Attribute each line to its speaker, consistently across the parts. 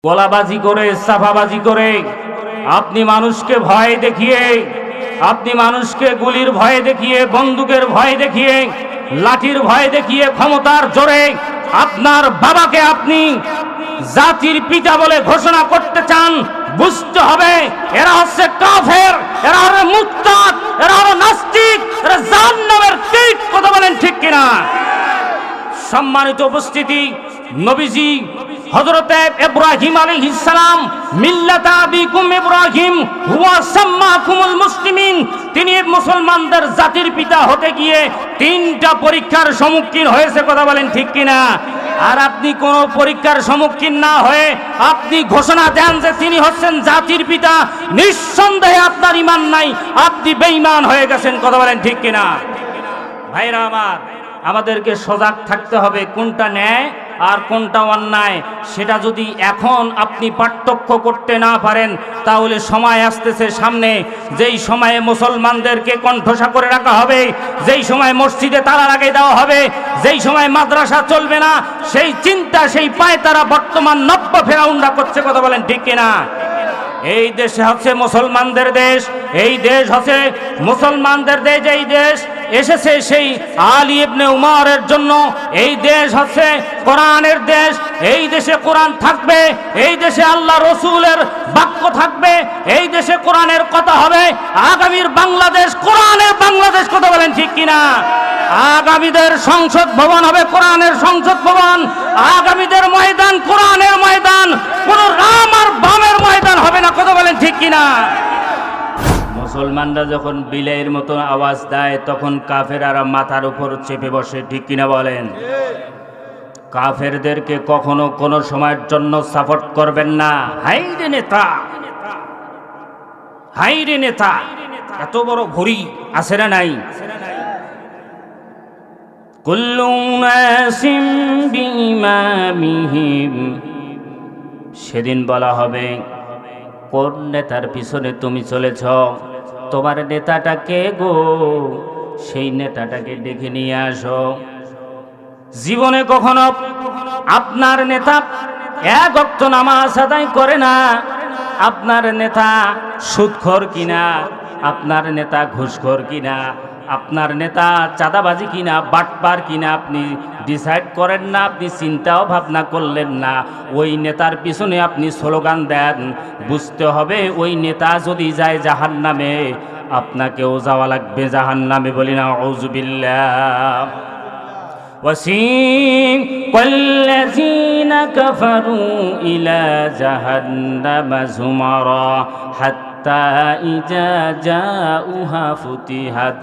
Speaker 1: গোলাবাজি করে, সাফাবাজি করে, আপনি মানুষকে ভয় দেখিয়ে, আপনি মানুষকে গুলির ভয় দেখিয়ে, বন্দুকের ভয় দেখিয়ে, লাঠির ভয় দেখিয়ে, ক্ষমতার জোরে আপনার বাবাকে আপনি জাতির পিতা বলে ঘোষণা করতে চান। বুঝতে হবে এরা হচ্ছে কাফের, এরা হলো মুরতাদ, এরা হলো নাস্তিক, এরা জাহান্নামের কীট। কথা বলেন ঠিক কিনা? সম্মানিত উপস্থিতি, নবীজি হযরতে ইব্রাহিম আলাইহিস সালাম মিল্লাতা আবিকুম ইব্রাহিম হুয়া সাম্মাকুমুল মুসলিমিন, তিনি মুসলমানদের জাতির পিতা হতে গিয়ে তিনটা পরীক্ষার সম্মুখীন হয়েছে। কথা বলেন ঠিক কিনা? আর আপনি কোন পরীক্ষার সম্মুখীন না হয়ে আপনি ঘোষণা দেন যে তিনি হচ্ছেন জাতির পিতা, নিঃসন্দেহে আপনার ঈমান নাই, আপনি বেঈমান হয়ে গেছেন। কথা বলেন ঠিক কিনা? ভাইরা আমার, আমাদেরকে সজাগ থাকতে হবে কোনটা ন্যায় আর কোনটা অন্যায়। সেটা যদি এখন আপনি পার্থক্য করতে না পারেন, তাহলে সময় আসতেছে সামনে, যেই সময়ে মুসলমানদেরকে কণ্ঠসা করে রাখা হবে, যেই সময় মসজিদে তালা লাগিয়ে দেওয়া হবে, যেই সময় মাদ্রাসা চলবে না, সেই চিন্তা, সেই পায় তারা বর্তমান নব্য ফেরাউনরা করছে। কথা বলেন ঠিক কিনা? এই দেশে হচ্ছে মুসলমানদের দেশ, এই দেশ হচ্ছে মুসলমানদের দেশ, এই দেশ এসেছে সেই আলী ইবনে উমরের জন্য, এই দেশ হচ্ছে কোরআনের দেশ, এই দেশে কোরআন থাকবে, এই দেশে আল্লাহ রসুলের বাক্য থাকবে, এই দেশে কোরআনের কথা হবে। আগামীর বাংলাদেশ কোরআনের বাংলাদেশ। কথা বলেন ঠিক কিনা? আগামীদের সংসদ ভবন হবে কোরআনের সংসদ ভবন, আগামীদের ময়দান কোরআনের ময়দান, কোন রাম আর বামের ময়দান হবে না। কথা বলেন ঠিক কিনা? মুসলমানরা যখন বিলের মতো আওয়াজ দেয়, তখন কাফেররা মাথার উপর চেপে বসে। ঠিক কিনা বলেন? কাফেরদেরকে কখনো কোনো সময়ের জন্য সাপোর্ট করবেন না। হাইরে নেতা, হাইরে নেতা, এত বড় ভুঁড়ি আছে না নাই? কুল্লু নাসিম বিইমামিহিম, সেদিন বলা হবে কোন নেতার পিছনে তুমি চলেছ, তোমার নেতাটা কে গো, সেই নেতাটাকে ডেকে নিয়ে আসো। জীবনে কখনো আপনার নেতা এক ওয়াক্ত নামাজ আদায় করে না, আপনার নেতা সুদখোর কিনা, আপনার নেতা ঘুষখোর কিনা, আপনার নেতা চাঁদাবাজি কিনা, বাটপার কিনা আপনি ডিসাইড করেন না, আপনি চিন্তাও ভাবনা করলেন না, ওই নেতার পিছনে আপনি স্লোগান দেন। বুঝতে হবে ওই নেতা যদি যায় জাহান্নামে, আপনাকেও যাওয়া লাগবে জাহান্নামে। বলি না আউযুবিল্লাহ। وسيق الذين كفروا إلى جهنم زمرا حتى إذا جاءوها فتحت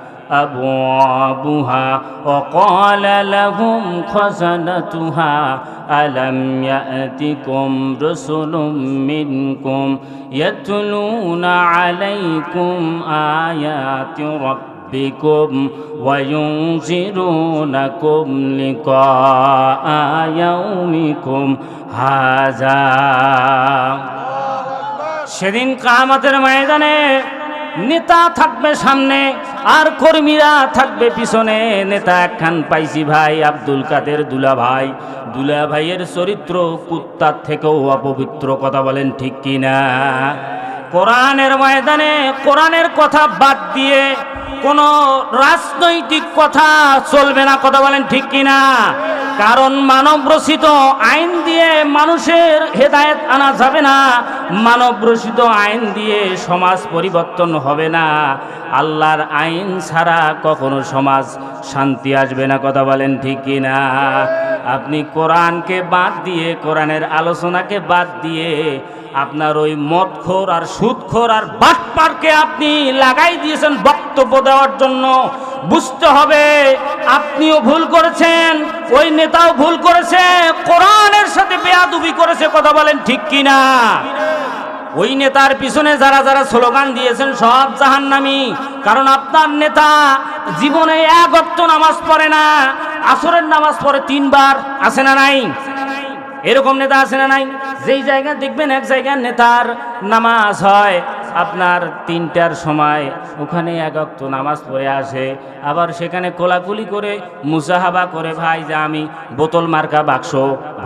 Speaker 1: أبوابها وقال لهم خزنتها ألم يأتكم رسل منكم يتلون عليكم آيات ربكم وينذرونكم لقاء يومكم هذا। সেদিন কিয়ামতের ময়দানে নেতা থাকবে সামনে আর কর্মীরা থাকবে পিছনে। নেতা একখান পাইছি ভাই, আব্দুল কাদের দুলাভাই, দুলাভাইয়ের চরিত্র কুত্তার থেকেও অপবিত্র। কথা বলেন ঠিক কিনা? কোরআনের ময়দানে কোরআনের কথা বাদ দিয়ে কোন রাজনৈতিক কথা চলবে না। কথা বলেন ঠিক কিনা? কারণ মানব রচিত আইন দিয়ে মানুষের হেদায়েত আনা যাবে না, মানব রচিত আইন দিয়ে সমাজ পরিবর্তন হবে না, আল্লাহর আইন ছাড়া কখনো সমাজ শান্তি আসবে না। কথা বলেন ঠিক কিনা? আপনি কোরআনকে বাদ দিয়ে, কোরআনের আলোচনাকে বাদ দিয়ে আপনার ওই মদখোর আর সুদখোর আর বাটপারকে আপনি লাগাই দিয়েছেন বক্তব্য দেওয়ার জন্য। বুঝতে হবে আপনিও ভুল করেছেন, ওই নেতাও ভুল করেছে, কোরআনের সাথে বেয়াদবি করেছে। কথা বলেন ঠিক কিনা? ওই নেতার পিছনে যারা যারা স্লোগান দিয়েছেন সব জাহান্নামী। কারণ আপনার নেতা জীবনে এক ওয়াক্ত নামাজ পড়ে না, আসরের নামাজ পড়ে 3 বার। আছে না নাই? এরকম নেতা আছে না নাই? যেই জায়গায় দেখবেন এক জায়গায় নেতার নামাজ হয়, আপনার 3টার সময় ওখানে 1 ওয়াক্ত নামাজ পড়ে আসে, আবার সেখানে কোলাকুলি করে মুসাহাবা করে ভাই যে আমি বোতল মার্কা বাক্স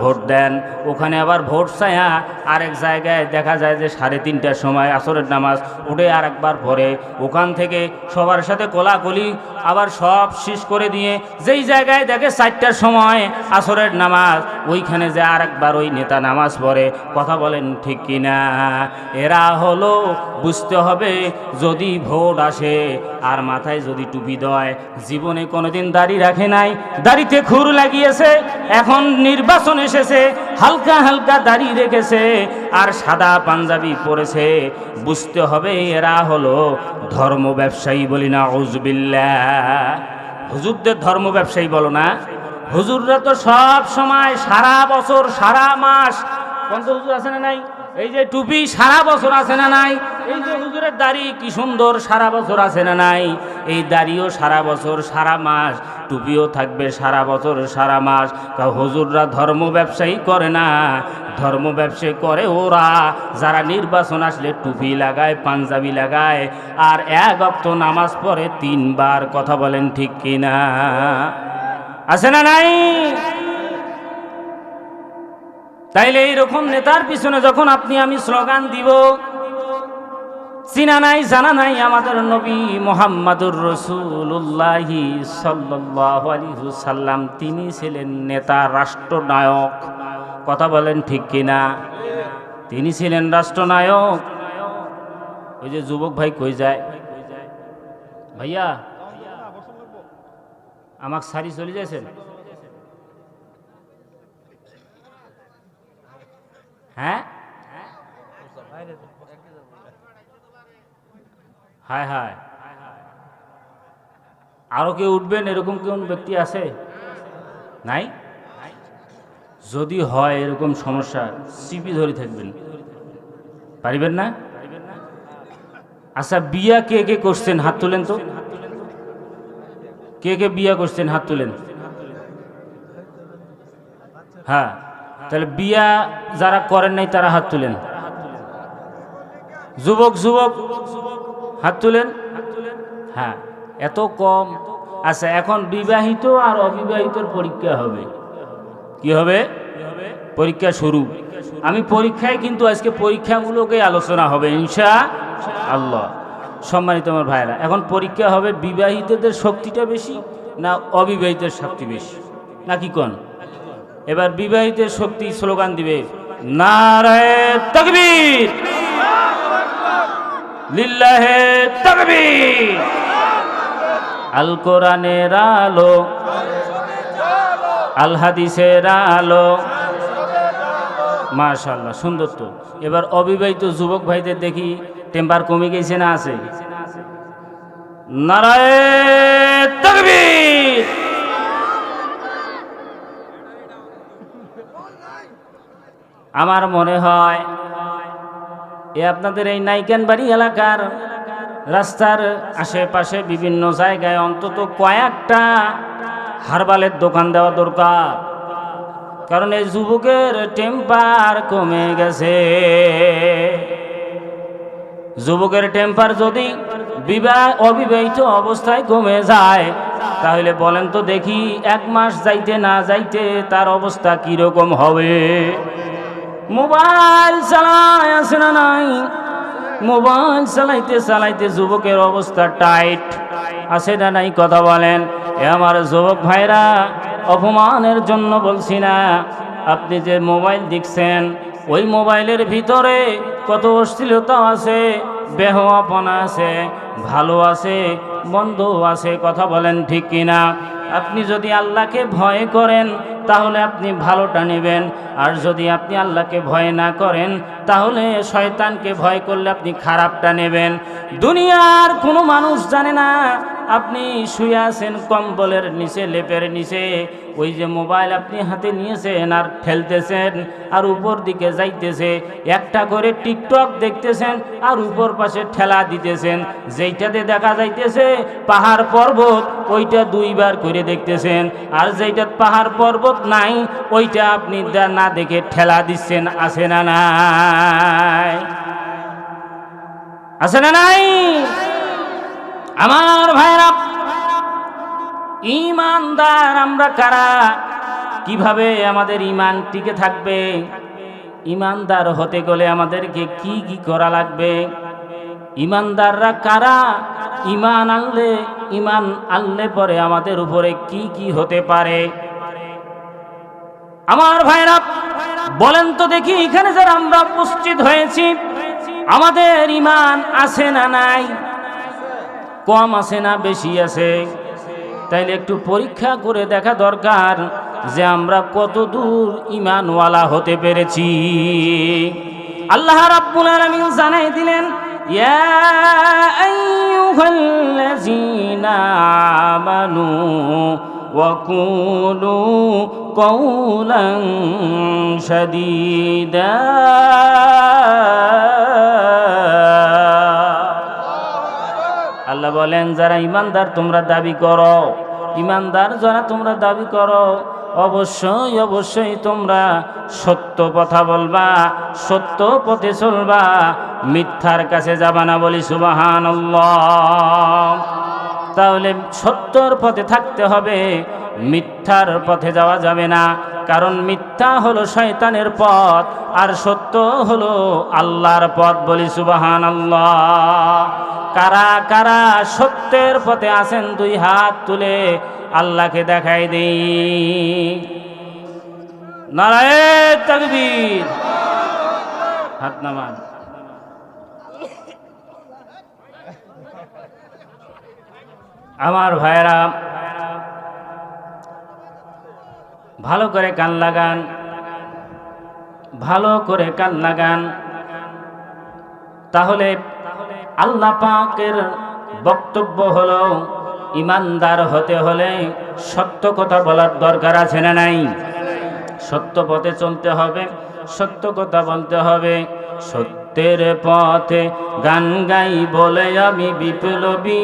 Speaker 1: ভোট দেন, ওখানে আবার ভোট চায়া আরেক জায়গায় দেখা যায় যে 3:30টার সময় আসরের নামাজ উঠে আরেকবার পড়ে, ওখান থেকে সবার সাথে কোলাকুলি আবার সব শেষ করে দিয়ে যেই জায়গায় দেখে 4টার সময় আসরের নামাজ, ওইখানে যে আরেকবার ওই নেতা নামাজ পড়ে। কথা বলেন ঠিক কিনা? এরা হলো, বুঝতে হবে, যদি ভোট আসে আর মাথায় যদি টুপি দেয়, জীবনে কোনোদিন দাড়ি রাখে নাই, দাড়িতে খুর লাগিয়েছে, এখন নির্বাচন এসেছে হালকা হালকা দাড়ি রেখেছে আর সাদা পাঞ্জাবি পরেছে, বুঝতে হবে এরা হলো ধর্ম ব্যবসায়ী। বলি না আউযুবিল্লাহ। হুজুরদের ধর্ম ব্যবসায়ী বলো না? হুজুররা তো সব সময় সারা বছর সারা মাস, কোন হুজুর আছে না নাই, এই যে টুপি সারা বছর আছে না নাই, এই যে হুজুরের দাড়ি কি সুন্দর সারা বছর আছে না নাই, এই দাড়িও সারা বছর সারা মাস, টুপিও থাকবে সারা বছর সারা মাস। হুজুররা ধর্ম ব্যবসায়ী করে না, ধর্ম ব্যবসায়ী করে ওরা যারা নির্বাচন আসলে টুপি লাগায়, পাঞ্জাবি লাগায় আর 1 ওয়াক্ত নামাজ পড়ে 3 বার। কথা বলেন ঠিক কিনা? আছে না নাই? তাইলে এইরকম নেতার পিছনে যখন আপনি আমি স্লোগান দিব, চিনা নাই জানা নাই আমাদের নবী মুহাম্মাদুর রাসূলুল্লাহ সাল্লাল্লাহু আলাইহি ওয়াসাল্লাম, তিনি ছিলেন নেতা, রাষ্ট্রনায়ক। কথা বলেন ঠিক কিনা? তিনি ছিলেন রাষ্ট্রনায়ক। ওই যে যুবক ভাই কই যায়, ভাইয়া আমাকে সারি চলে যাচ্ছেন? হ্যাঁ, হায় হায়, আরো কেউ উঠবেন? এরকম কোন ব্যক্তি আছে? নাই? যদি হয় এরকম সমস্যা, চিপি ধরে থাকবেন, পারিবেন না? আচ্ছা, বিয়া কে কে করছেন হাত তুলেন তো? কে কে বিয়া করছেন হাত তুলেন? হ্যাঁ, তাহলে বিয়া যারা করেন নাই তারা হাত তুলেন। যুবক যুবক হাত তুলেন। হ্যাঁ, এত কম। আচ্ছা, এখন বিবাহিত আর অবিবাহিতর পরীক্ষা হবে। কি হবে? পরীক্ষা শুরু। আমি পরীক্ষায় কিন্তু আজকে পরীক্ষাগুলোকে আলোচনা হবে ইনশাআল্লাহ। সম্মানিত আমার ভাইরা, এখন পরীক্ষা হবে বিবাহিতদের শক্তিটা বেশি না অবিবাহিতের শক্তি বেশি, নাকি কোন? এবার বিবাহিতের শক্তি স্লোগান দিবে নারায়ে তাকবীর, লিল্লাহে তাকবীর, আল কোরআনের আলো, আল হাদিসের আলো। মাশাআল্লাহ, সুন্দর তো। এবার অবিবাহিত যুবক ভাইদের দেখি টেম্পার কমে গেছে না আছে? নারায়ে তাকবীর। আমার মনে হয় আপনাদের এই নাইকানবাড়ি এলাকার রাস্তার আশেপাশে বিভিন্ন জায়গায় অন্তত কয়েকটা হারবালের দোকান দেওয়া দরকার, কারণ এই যুবকের টেম্পার কমে গেছে। যুবকের টেম্পার যদি অবিবাহিত অবস্থায় কমে যায়, তাহলে বলেন তো দেখি 1 মাস যাইতে না যাইতে তার অবস্থা কিরকম হবে? মোবাইল চালায় আছে না নাই? মোবাইল চালাইতে চালাইতে যুবকের অবস্থা টাইট আছে না নাই? কথা বলেন। এ আমার যুবক ভাইরা, অপমানের জন্য বলছি না, আপনি যে মোবাইল দেখছেন ওই মোবাইলের ভিতরে কত অশ্লীলতা আছে, বেহায়াপনা আছে, ভালো আছে, মন্দ আছে। কথা বলেন ঠিক কিনা? আপনি যদি আল্লাহকে ভয় করেন তাহলে আপনি ভালোটা নেবেন, আর যদি আপনি আল্লাহকে ভয় না করেন তাহলে শয়তানকে ভয় করলে আপনি খারাপটা নেবেন। দুনিয়ার কোনো মানুষ জানে না আপনি শুয়ে আছেন কম্বলের নিচে, লেপের নিচে, ওই যে মোবাইল আপনি হাতে নিয়েছেন আর ঠেলতেছেন আর উপর দিকে যাইতেছে, একটা করে টিকটক দেখতেছেন আর উপর পাশে ঠেলা দিতেছেন, যেইটাতে দেখা যাইতেছে পাহাড় পর্বত ওইটা 2 বার করে দেখতেছেন, আর যেইটা পাহাড় পর্বত নাই ওইটা আপনি না দেখে ঠেলা দিচ্ছেন। আছে না নাই? আছে না নাই? আমার ভাইরা, ঈমানদার আমরা কারা? কিভাবে আমাদের ঈমান টিকে থাকবে? ঈমানদার হতে গেলে আমাদেরকে কি কি করা লাগবে? ঈমানদাররা কারা? ঈমান আনলে পরে আমাদের উপরে কি কি হতে পারে? আমার ভাইরা বলেন তো দেখি, এখানে যারা আমরা উপস্থিত হয়েছি, আমাদের ঈমান আছে না নাই? কম আছে না বেশি আছে? তাইলে একটু পরীক্ষা করে দেখা দরকার যে আমরা কত দূর ঈমানওয়ালা হতে পেরেছি। আল্লাহ রাব্বুল আলামিন জানাই দিলেন, ইয়া আইয়ুহাল্লাযীনা আমানু ওয়া কুলু কওলান সাদীদা। আল্লাহ বলেন, যারা ঈমানদার তোমরা দাবি করো, ঈমানদার যারা তোমরা দাবি করো, অবশ্যই অবশ্যই তোমরা সত্য কথা বলবা, সত্য পথে চলবা, মিথ্যার কাছে যাবা না। বলি সুবহানাল্লাহ। তাহলে সত্যর পথে থাকতে হবে, মিথ্যার পথে যাওয়া যাবে না। কারণ মিথ্যা হলো শয়তানের পথ, আর সত্য হলো আল্লাহর পথ। বলি সুবহানাল্লাহ। কারা কারা সত্যের পথে আছেন? দুই হাত তুলে আল্লাহকে দেখাই দেই। নারায়ে তাকবীর। হাত নামান। আমার ভাইরা, ভালো করে কান লাগান, ভালো করে কান লাগান। তাহলে আল্লাহ পাকের বক্তব্য হলো, ঈমানদার হতে হলে সত্য কথা বলার দরকার আছে না নাই? সত্য পথে চলতে হবে, সত্য কথা বলতে হবে। সত্যের পথে গান গাই বলে আমি বিপ্লবী,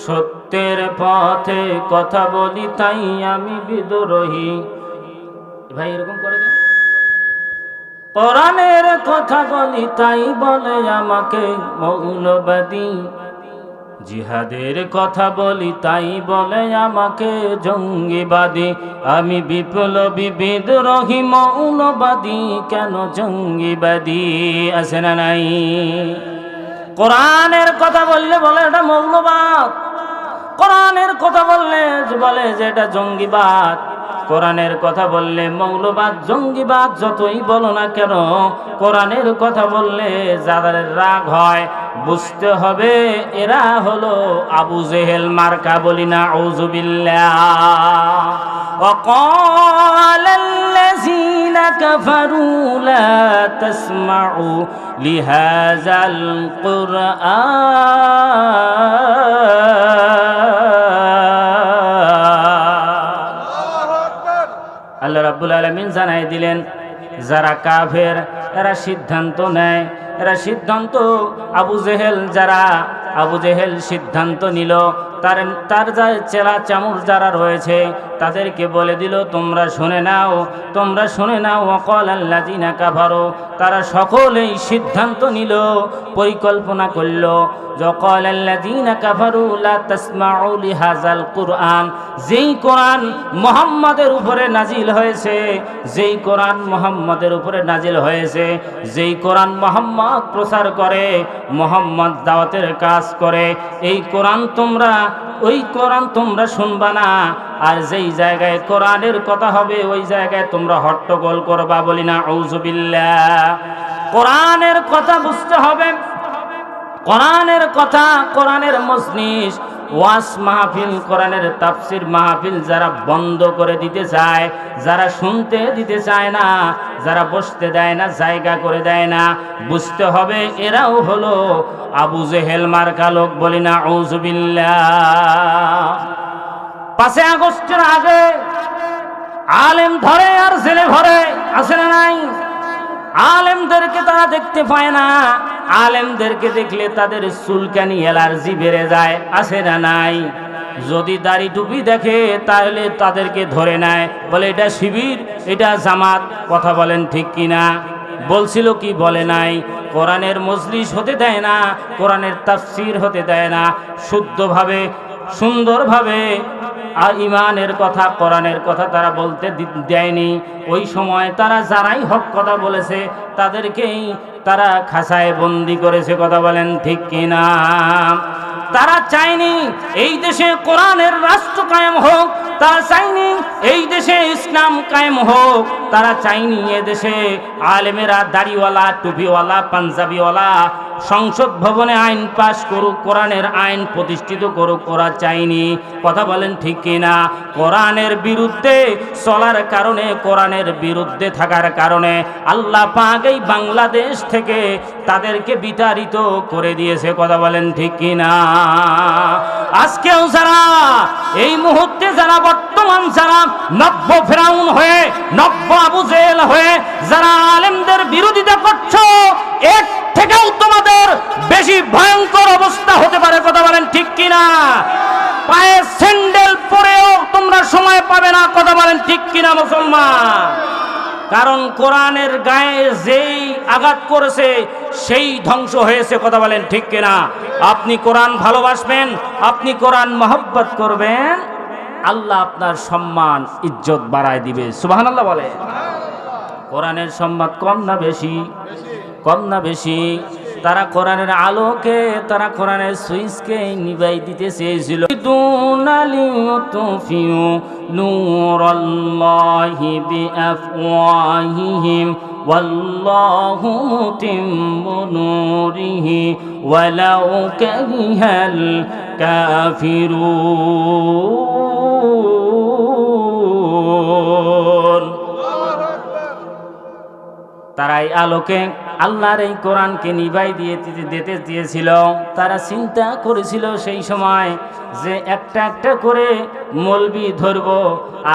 Speaker 1: সত্যের পথে কথা বলি তাই আমি বিদ্রোহী। ভাই এরকম করে কেন? কোরআনের কথা বলি তাই বলে আমাকে মৌলবাদী, জিহাদের কথা বলি তাই বলে আমাকে জঙ্গিবাদী। আমি বিপ্লবী, বিদ্রোহী, মৌলবাদী, কেন জঙ্গিবাদী? আছে না নাই? কোরআনের কথা বললে বলে এটা মৌলবাদ, কোরআনের কথা বললে বলে যে এটা জঙ্গিবাদ। কোরআনের কথা বললে মৌলবাদ, জঙ্গিবাদ যতই বলো না কেন, কোরআনের কথা বললে যাদের রাগ হয় বুঝতে হবে এরা হলো আবু জেহেল মার্কা। বলি না আউযু বিল্লাহ। وقال الذين كفروا لا تسمعوا لهذا القرآن। আল্লাহ রাব্বুল আলামিন জানাই দিলেন, যারা কাফের এরা সিদ্ধান্ত নেয়, এরা সিদ্ধান্ত আবু জেহেল সিদ্ধান্ত নিল, তার যা চেলা চামুর যারা রয়েছে তাদেরকে বলে দিল, তোমরা শুনে নাও, তোমরা শুনে নাও। ওয়াকাল আল্লাযিনা কাফারু, তারা সকলেই সিদ্ধান্ত নিল, পরিকল্পনা করল। ওয়াকাল আল্লাযিনা কাফারু লা তাসমাউ লিহাযাল কুরআন, যেই কোরআন মুহাম্মাদের উপরে নাজিল হয়েছে, যেই কোরআন মুহাম্মাদের উপরে নাজিল হয়েছে, যেই কোরআন মুহাম্মদ প্রচার করে, মুহাম্মদ দাওয়াতের কাজ করে, এই কোরআন তোমরা, ওই কোরআন তোমরা শুনবা না। আর যেই জায়গায় কোরআনের কথা হবে ওই জায়গায় তোমরা হট্টগোল করবা। বলি না আউযু বিল্লাহ। কোরআনের কথা বুঝতে হবে, কোরআনের কথা, কোরআনের মজলিস, ওয়াজ মাহফিল, কোরআনের তাফসির মাহফিল যারা বন্ধ করে দিতে চায়, যারা শুনতে দিতে চায় না, যারা বসতে দেয় না, জায়গা করে দেয় না, বুঝতে হবে এরাও হলো আবু জেহেল মার্কা লোক। বলি না আউযু বিল্লাহ। 5 আগস্টের আগে আলেম ধরে আর জেলে ভরে, আছে না নাই? আলেমদেরকে তারা দেখতে পায় না, আলেমদেরকে দেখলে তাদের চুলকানি, অ্যালার্জি বেড়ে যায়, আছে না নাই? যদি দাড়ি টুপি দেখে তাহলে তাদেরকে ধরে নেয়, বলে এটা শিবির, এটা জামাত। কথা বলেন ঠিক কিনা? বলছিল কি বলে নাই? কোরআনের মজলিস হতে দেয় না, কোরআনের তাফসীর হতে দেয় না, শুদ্ধভাবে সুন্দরভাবে আর ইমানের কথা কোরআনের কথা তারা বলতে দেয়নি। ওই সময় তারা যারাই হক কথা বলেছে তাদেরকেই তারা খাঁচায় বন্দি করেছে। কথা বলেন ঠিক কিনা? তারা চায়নি এই দেশে কোরআনের রাষ্ট্র কায়েম হোক, তারা চায়নি এই দেশে ইসলাম কায়েম হোক, তারা চায়নি এ দেশে আলেমেরা দাড়িওয়ালা টুপিওয়ালা পাঞ্জাবিওয়ালা সংসদ ভবনে আইন পাশ করুক, কোরআনের আইন প্রতিষ্ঠিত করুক, ওরা চায়নি। কথা বলেন ঠিক কিনা? কোরআনের বিরুদ্ধে চলার কারণে, কোরআনের বিরুদ্ধে থাকার কারণে আল্লাহ পাক এই বাংলাদেশ থেকে তাদেরকে বিতাড়িত করে দিয়েছে। কথা বলেন ঠিক কিনা? আজকেও যারা এই মুহূর্তে যারা বর্তমান যারা নব্য ফেরাউন হয়ে নব্য আবু জেহেল হয়ে যারা আলেমদের বিরোধিতা করছো, এর থেকেও তোমাদের বেশি ভয়ঙ্কর অবস্থা হতে পারে। কথা বলেন ঠিক কিনা? পায়ে স্যান্ডেল পরেও তোমরা সময় পাবে না। কথা বলেন ঠিক কিনা মুসলমান? কারণ কোরআনের গায়ে যেই আঘাত করেছে সেই ধ্বংস হয়েছে। কথা বলেন ঠিক কিনা? আপনি কোরআন ভালোবাসবেন, আপনি কোরআন মহব্বত করবেন, আল্লাহ আপনার সম্মান ইজ্জত বাড়ায় দিবে। সুবহানাল্লাহ বলে। কোরআনের সম্মান কম না বেশি? কম না বেশি? তারা কোরআনের আলোকে, তারা কোরআনের সুইচকে নিভাই দিতে চেয়েছিল। নূরাল্লাহি বিআফওয়াহিহিম ওয়াল্লাহু মুতিম্মু নূরিহি ওয়ালাউ কারিহাল কাফিরুন। তারা এই আলোকে, আল্লাহর এই কোরআনকে নিভাই দিতে দিয়েছিল। তারা চিন্তা করেছিল সেই সময় যে একটা একটা করে মৌলবি ধরব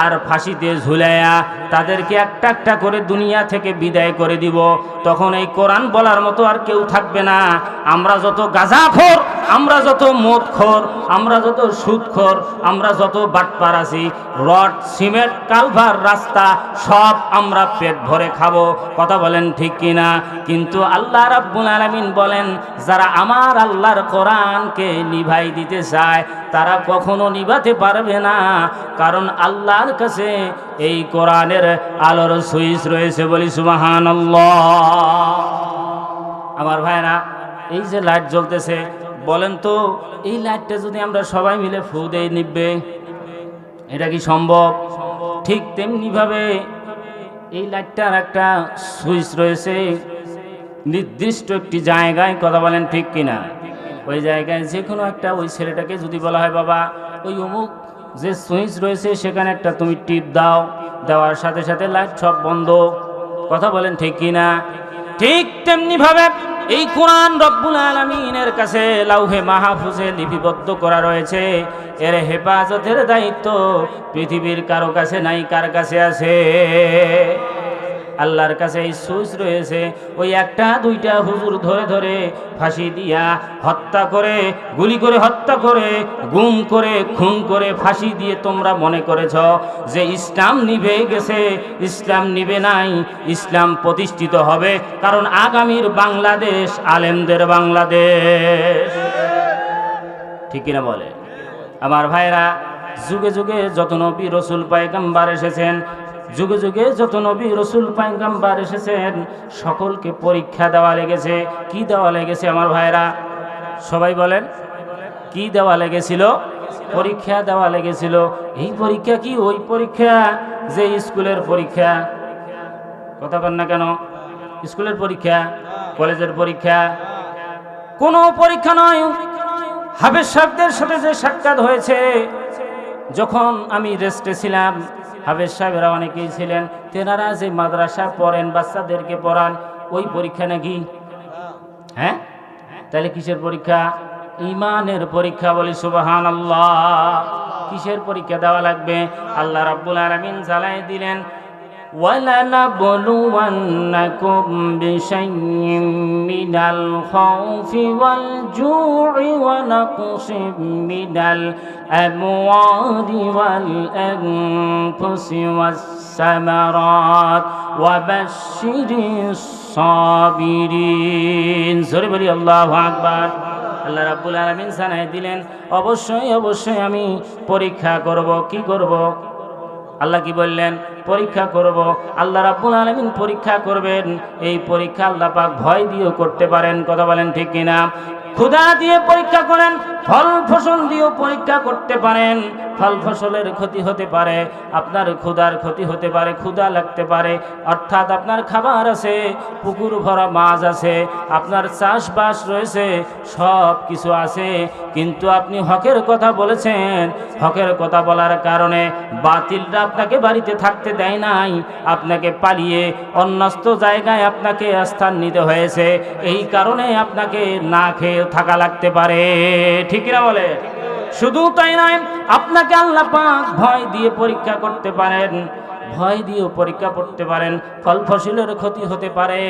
Speaker 1: আর ফাঁসিতে ঝুলাইয়া তাদেরকে একটা একটা করে দুনিয়া থেকে বিদায় করে দিব। তখন এই কোরআন বলার মতো আর কেউ থাকবে না। আমরা যত গাঁজাখোর, আমরা যত মদখোর, আমরা যত সুদখোর, আমরা যত বাটপার আছি, রড সিমেন্ট কালভার রাস্তা সব আমরা পেট ভরে খাবো। কথা বলেন ঠিক কিনা? কিন্তু আল্লাহ রাব্বুল আলামিন বলেন, যারা আমার আল্লাহর কোরআনকে নিভাই দিতে চায় তারা কখনো নিভাতে পারবে না। কারণ আল্লাহর কাছে এই কোরআনের আলোর সুইচ রয়েছে। বলি সুবহানাল্লাহ। আমার ভাইরা, এই যে লাইট জ্বলতেছে, বলেন তো এই লাইটটা যদি আমরা সবাই মিলে ফু দেই নিভবে? এটা কি সম্ভব? ঠিক তেমনিভাবে এই লাইটটার একটা সুইচ রয়েছে নির্দিষ্ট একটি জায়গায়। কথা বলেন ঠিক কিনা? ওই জায়গায় যে কোনো একটা, ওই ছেলেটাকে যদি বলা হয় বাবা ওই অমুক যে সুইচ রয়েছে সেখানে একটা তুমি টিপ দাও, দেওয়ার সাথে সাথে লাইট সব বন্ধ। কথা বলেন ঠিক কিনা? ঠিক তেমনিভাবে এই কোরআন রব্বুল আলামিনের কাছে লাউহে মাহফুজে লিপিবদ্ধ করা রয়েছে। এর হেফাজতের দায়িত্ব পৃথিবীর কারো কাছে নাই। কার কাছে আছে? আল্লাহর কাছে এই সুইচ রয়েছে। ওই একটা দুইটা হুজুর ধরে ধরে ফাঁসি দিয়া হত্যা করে, গুলি করে হত্যা করে, গুম করে, খুন করে, ফাঁসি দিয়ে তোমরা মনে করেছ যে ইসলাম নিভে গেছে। ইসলাম নিভে নাই, ইসলাম প্রতিষ্ঠিত হবে। কারণ আগামীর বাংলাদেশ আলেমদের বাংলাদেশ। ঠিক কিনা বলে? আমার ভাইরা, যুগে যুগে যত নবী রসুল পয়গম্বর এসেছেন, যুগে যুগে যত নবী রসুল পয়গম্বর এসেছেন, সকলকে পরীক্ষা দেওয়া লেগেছে। কি দেওয়া লেগেছে আমার ভাইরা? সবাই বলেন, কি দেওয়া লেগেছিল? পরীক্ষা দেওয়া লেগেছিল। এই পরীক্ষা কি ওই পরীক্ষা যে স্কুলের পরীক্ষা? কথা বল না কেন? স্কুলের পরীক্ষা, কলেজের পরীক্ষা, কোনো পরীক্ষা নয়। হাফেজ সাহেবদের সাথে যে সাক্ষাৎ হয়েছে, যখন আমি রেস্টে ছিলাম, হাফেজ সাহেবরা অনেকেই ছিলেন, তেনারা যে মাদ্রাসা পড়েন, বাচ্চাদেরকে পড়ান, ওই পরীক্ষা নাকি? হ্যাঁ, তাহলে কিসের পরীক্ষা? ঈমানের পরীক্ষা। বলি সুবহানাল্লাহ। কিসের পরীক্ষা দেওয়া লাগবে? আল্লাহ রাব্বুল আলামিন জানাই দিলেন, وَلَنَبْلُوَنَّكُمْ بِشَيْءٍ مِّنَ الْخَوْفِ وَالْجُوعِ وَنَقْصٍ مِّنَ الْأَمْوَالِ وَالْأَنفُسِ وَالثَّمَرَاتِ وَبَشِّرِ সাবিরিন। জোরে বলি আল্লাহু আকবার। আল্লাহ রাব্বুল আলামিন জানাই দিলেন, অবশ্যই অবশ্যই আমি পরীক্ষা করব। কি করব? আল্লাহ কি বললেন? পরীক্ষা করব। আল্লাহ রাব্বুল আলামিন পরীক্ষা করবেন। এই পরীক্ষা আল্লাহ পাক ভয় দিয়েও করতে পারেন। কথা বলেন ঠিক কিনা? ক্ষুধা দিয়ে পরীক্ষা করেন, ফল ফসল দিয়েও পরীক্ষা করতে পারেন। ফল ফসলের ক্ষতি হতে পারে, আপনার ক্ষুধার ক্ষতি হতে পারে, ক্ষুধা লাগতে পারে, অর্থাৎ আপনার খাবার আছে, পুকুর ভরা মাছ আছে, আপনার চাষবাস রয়েছে, সব কিছু আছে, কিন্তু আপনি হকের কথা বলেছেন। হকের কথা বলার কারণে বাতিলরা আপনাকে বাড়িতে থাকতে দেয় নাই, আপনাকে পালিয়ে অন্যস্ত জায়গায় আপনাকে স্থান নিতে হয়েছে। এই কারণে আপনাকে না খেয়ে থাকা লাগতে পারে। ঠিক না বলে? শুধু তাই নয়, আপনাকে আল্লাহ পাক ভয় দিয়ে পরীক্ষা করতে পারেন। ভয় দিয়েও পরীক্ষা করতে পারেন। ফল ফসলের ক্ষতি হতে পারে,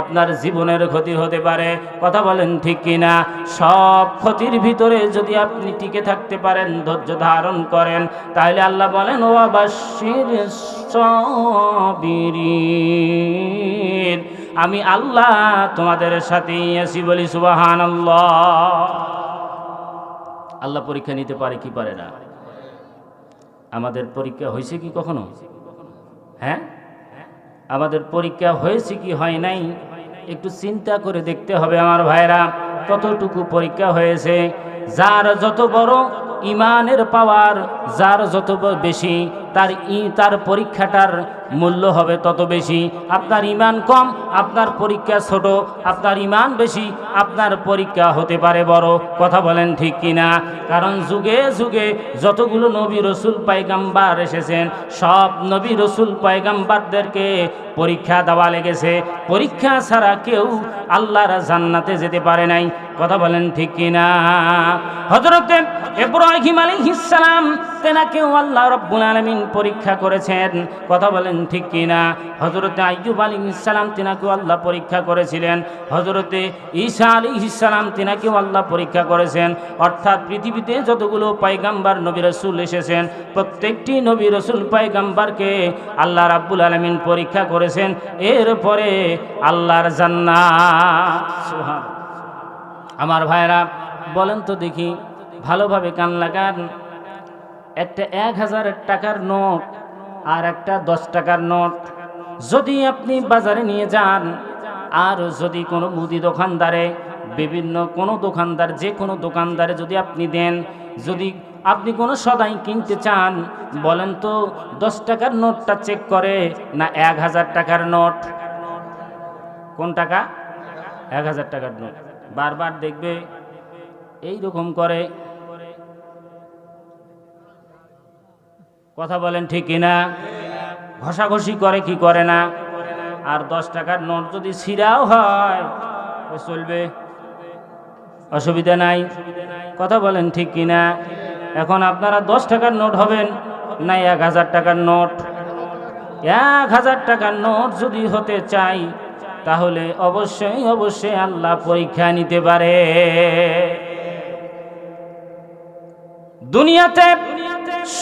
Speaker 1: আপনার জীবনের ক্ষতি হতে পারে। কথা বলেন ঠিক কিনা? সব ক্ষতির ভিতরে যদি আপনি টিকে থাকতে পারেন, ধৈর্য ধারণ করেন, তাহলে আল্লাহ বলেন ওয়াবাশশিরিস সাবিরিন, আমি আল্লাহ তোমাদের সাথেই আছি। বলি সুবহানাল্লাহ। আল্লাহ পরীক্ষা নিতে পারে কি পারে না? আমাদের পরীক্ষা হয়েছে কি কখনো? হ্যাঁ, আমাদের পরীক্ষা হয়েছে কি হয় নাই একটু চিন্তা করে দেখতে হবে আমার ভাইরা। কতটুকু পরীক্ষা হয়েছে? যার যত বড় ইমানের পাওয়ার, যার যত বেশি, তার পরীক্ষাটার মূল্য হবে তত বেশি। আপনার ইমান কম, আপনার পরীক্ষা ছোট, আপনার ইমান বেশি, আপনার পরীক্ষা হতে পারে বড়। কথা বলেন ঠিক কিনা? কারণ যুগে যুগে যতগুলো নবী রসুল পয়গাম্বার এসেছেন, সব নবী রসুল পয়গাম্বারদেরকে পরীক্ষা দেওয়া লেগেছে। পরীক্ষা ছাড়া কেউ আল্লাহর জান্নাতে যেতে পারে নাই। কথা বলেন ঠিক কিনা? হযরত ইব্রাহিম আলাইহিস সালাম, তেনাকেও আল্লাহ রাব্বুল আলামিন পরীক্ষা করেছেন। কথা বলেন ঠিক কিনা? হযরত আইয়ুব আলাইহিস সালাম, তেনাকেও আল্লাহ পরীক্ষা করেছিলেন। হযরত ঈসা আলাইহিস সালাম, তেনাকেও আল্লাহ পরীক্ষা করেছেন। অর্থাৎ পৃথিবীতে যতগুলো পয়গাম্বার নবী রাসূল এসেছেন, প্রত্যেকটি নবী রাসূল পয়গাম্বারকে আল্লাহ রাব্বুল আলামিন পরীক্ষা করেছেন। এরপরে আল্লাহর জান্নাত। সুবহানাল্লাহ। আমার ভাইরা বলেন তো দেখি, ভালোভাবে কান লাগান। একটা 1000 টাকার নোট আর একটা 10 টাকার নোট যদি আপনি বাজারে নিয়ে যান, আর যদি কোনো মুদি দোকানদারে, বিভিন্ন কোনো দোকানদার, যে কোনো দোকানদারে যদি আপনি দেন, যদি আপনি কোনো সদাই কিনতে চান, বলেন তো 10 টাকার নোটটা চেক করে না 1000 টাকার নোট? কোন টাকা? 1000 টাকার নোট। বারবার দেখবে এই রকম করে। কথা বলেন ঠিক কিনা? ঘষাঘষি করে কি করে না? আর 10 টাকার নোট যদি ছিঁড়াও হয় চলবে, অসুবিধা নাই। কথা বলেন ঠিক কিনা? এখন আপনারা 10 টাকার নোট হবেন না 1000 টাকার নোট? 1000 টাকার নোট যদি হতে চাই, তাহলে অবশ্যই অবশ্যই আল্লাহ পরীক্ষা নিতে পারে। দুনিয়াতে